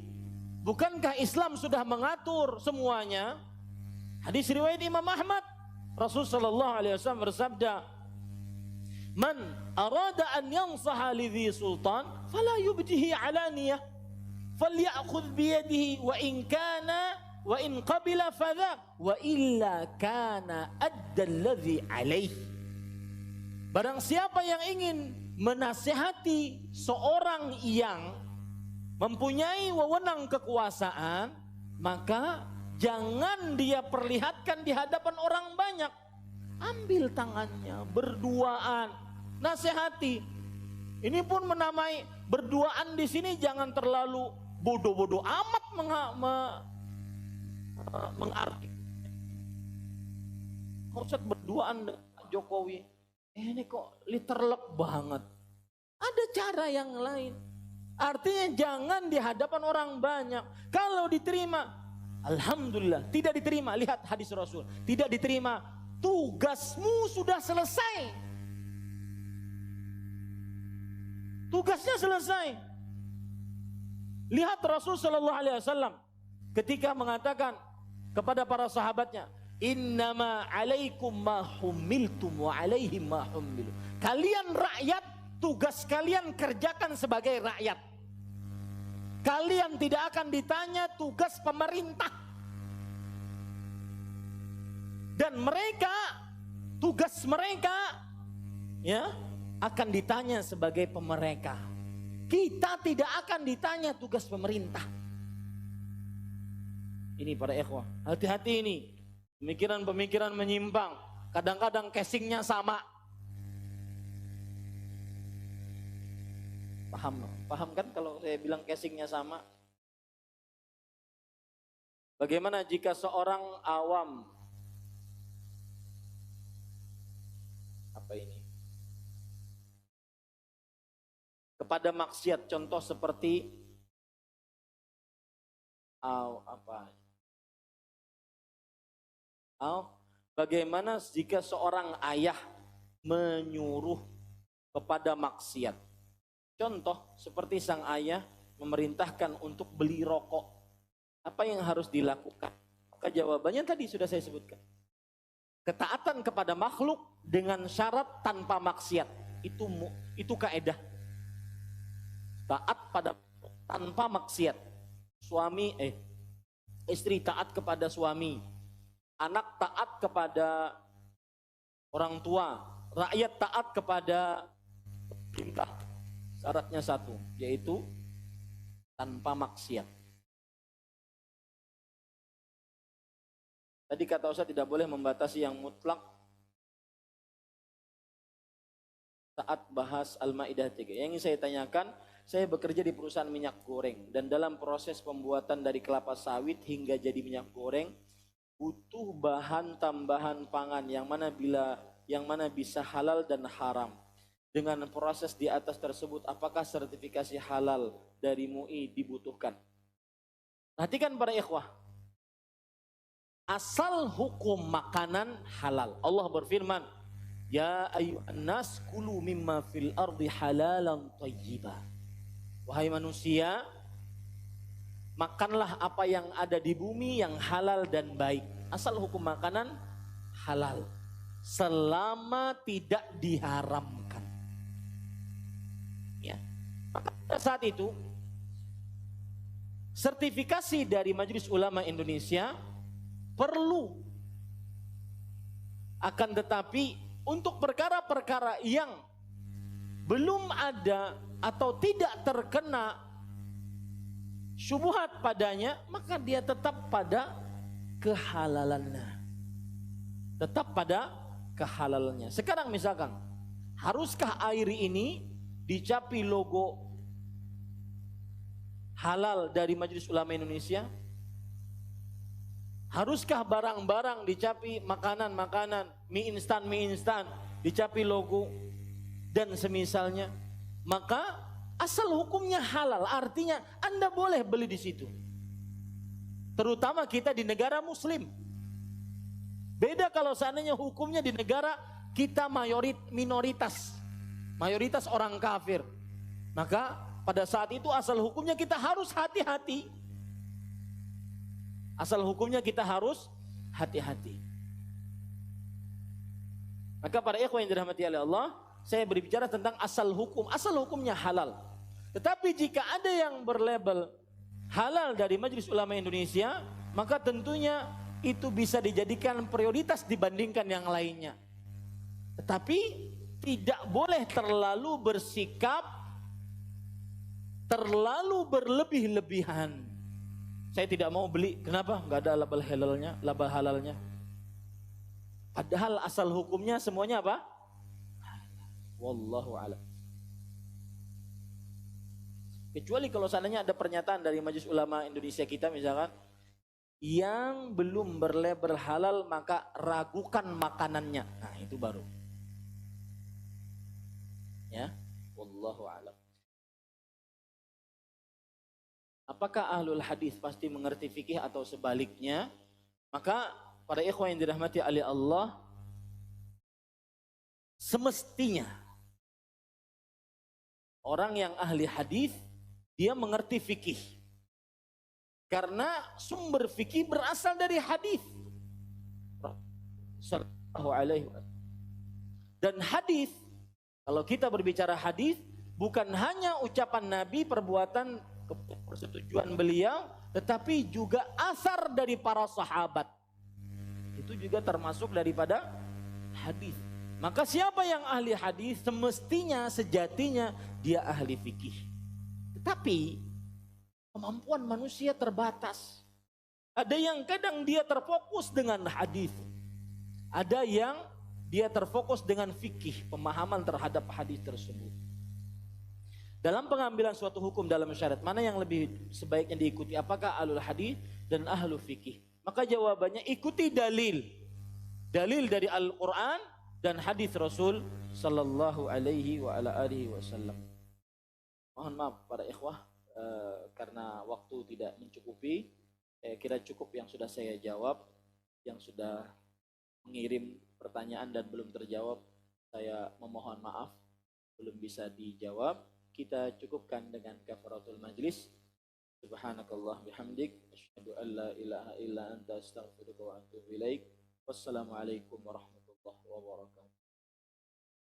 Bukankah Islam sudah mengatur semuanya? Hadis riwayat Imam Ahmad, Rasulullah SAW bersabda, "Man arada an yansaha lidhi sultan, fala yubdihi alaniyah, falyakhudh biyadihi wa in kana wa in qabila fadha, wa illa kana adda alladhi alaihi." Barang siapa yang ingin menasihati seorang yang mempunyai wewenang kekuasaan, maka jangan dia perlihatkan di hadapan orang banyak. Ambil tangannya, berduaan, nasihati. Ini pun menamai berduaan di sini jangan terlalu bodoh-bodoh amat mengarti. Ustaz berduaan dengan Jokowi. Ini kok literlek banget. Ada cara yang lain. Artinya jangan di hadapan orang banyak. Kalau diterima, alhamdulillah. Tidak diterima, lihat hadis Rasul. Tidak diterima, tugasmu sudah selesai. Tugasnya selesai. Lihat Rasul sallallahu alaihi wasallam ketika mengatakan kepada para sahabatnya, innama alaikum ma humiltum wa alaihim ma humilu. Kalian rakyat, tugas kalian kerjakan sebagai rakyat. Kalian tidak akan ditanya tugas pemerintah. Dan mereka, tugas mereka ya akan ditanya sebagai pemerintah. Kita tidak akan ditanya tugas pemerintah. Ini para ikhwah, hati-hati ini. Pemikiran-pemikiran menyimpang, kadang-kadang casingnya sama. Paham kan kalau saya bilang casingnya sama? Bagaimana jika seorang awam, apa ini? Kepada maksiat, contoh seperti bagaimana jika seorang ayah menyuruh kepada maksiat? Contoh seperti sang ayah memerintahkan untuk beli rokok. Apa yang harus dilakukan? Maka jawabannya tadi sudah saya sebutkan. Ketaatan kepada makhluk dengan syarat tanpa maksiat. Itu kaidah. Taat pada tanpa maksiat. Istri taat kepada suami. Anak taat kepada orang tua, rakyat taat kepada pemerintah. Syaratnya satu, yaitu tanpa maksiat. Tadi kata Ustaz tidak boleh membatasi yang mutlak saat bahas Al-Maidah 3. Yang ingin saya tanyakan, saya bekerja di perusahaan minyak goreng dan dalam proses pembuatan dari kelapa sawit hingga jadi minyak goreng butuh bahan tambahan pangan yang mana bisa halal dan haram. Dengan proses di atas tersebut, apakah sertifikasi halal dari MUI dibutuhkan? Perhatikan para ikhwah. Asal hukum makanan halal. Allah berfirman, ya ayyuhan nas kulu mimma fil ardi halalan thayyiba. Wahai manusia, makanlah apa yang ada di bumi yang halal dan baik. Asal hukum makanan halal. Selama tidak diharamkan. Ya. Maka pada saat itu sertifikasi dari Majelis Ulama Indonesia perlu, akan tetapi untuk perkara-perkara yang belum ada atau tidak terkena syubhat padanya, maka dia tetap pada kehalalannya. Tetap pada kehalalannya. Sekarang misalkan, haruskah air ini dicapi logo halal dari Majelis Ulama Indonesia? Haruskah barang-barang dicapi makanan-makanan, mie instan dicapi logo dan semisalnya? Maka asal hukumnya halal, artinya Anda boleh beli di situ. Terutama kita di negara muslim. Beda kalau seandainya hukumnya di negara kita minoritas orang kafir. Maka pada saat itu asal hukumnya kita harus hati-hati. Asal hukumnya kita harus hati-hati. Maka para ikhwan yang dirahmati oleh Allah, saya berbicara tentang asal hukum. Asal hukumnya halal. Tetapi jika ada yang berlabel halal dari Majelis Ulama Indonesia, maka tentunya itu bisa dijadikan prioritas dibandingkan yang lainnya. Tetapi tidak boleh terlalu bersikap terlalu berlebih-lebihan. Saya tidak mau beli, kenapa? Enggak ada label halalnya. Padahal asal hukumnya semuanya apa? Wallahu a'lam. Kecuali kalau seandainya ada pernyataan dari Majelis Ulama Indonesia kita misalkan, yang belum berlabel halal maka ragukan makanannya. Nah, itu baru. Ya, wallahu a'lam. Apakah ahlul hadis pasti mengerti fikih atau sebaliknya? Maka para ikhwan yang dirahmati oleh Allah, semestinya orang yang ahli hadis dia mengerti fikih. Karena sumber fikih berasal dari hadis. Sallallahu alaihi wasallam. Dan hadis, kalau kita berbicara hadis, bukan hanya ucapan Nabi, perbuatan, persetujuan beliau, tetapi juga asar dari para sahabat. Itu juga termasuk daripada hadis. Maka siapa yang ahli hadis semestinya sejatinya dia ahli fikih. Tetapi kemampuan manusia terbatas. Ada yang kadang dia terfokus dengan hadis. Ada yang dia terfokus dengan fikih, pemahaman terhadap hadis tersebut. Dalam pengambilan suatu hukum dalam syariat, mana yang lebih sebaiknya diikuti? Apakah ahlul hadis dan ahlul fikih? Maka jawabannya ikuti dalil. Dalil dari Al-Quran dan hadis Rasul sallallahu alaihi wa ala alihi wasallam. Mohon maaf para ikhwah, karena waktu tidak mencukupi. Saya kira cukup yang sudah saya jawab. Yang sudah mengirim pertanyaan dan belum terjawab, saya memohon maaf belum bisa dijawab. Kita cukupkan dengan kafaratul majlis. Subhanakallah bihamdik, asyhadu an la ilaha illa anta astaghfiruka wa atubu ilaik. Wassalamualaikum warahmatullahi wabarakatuh.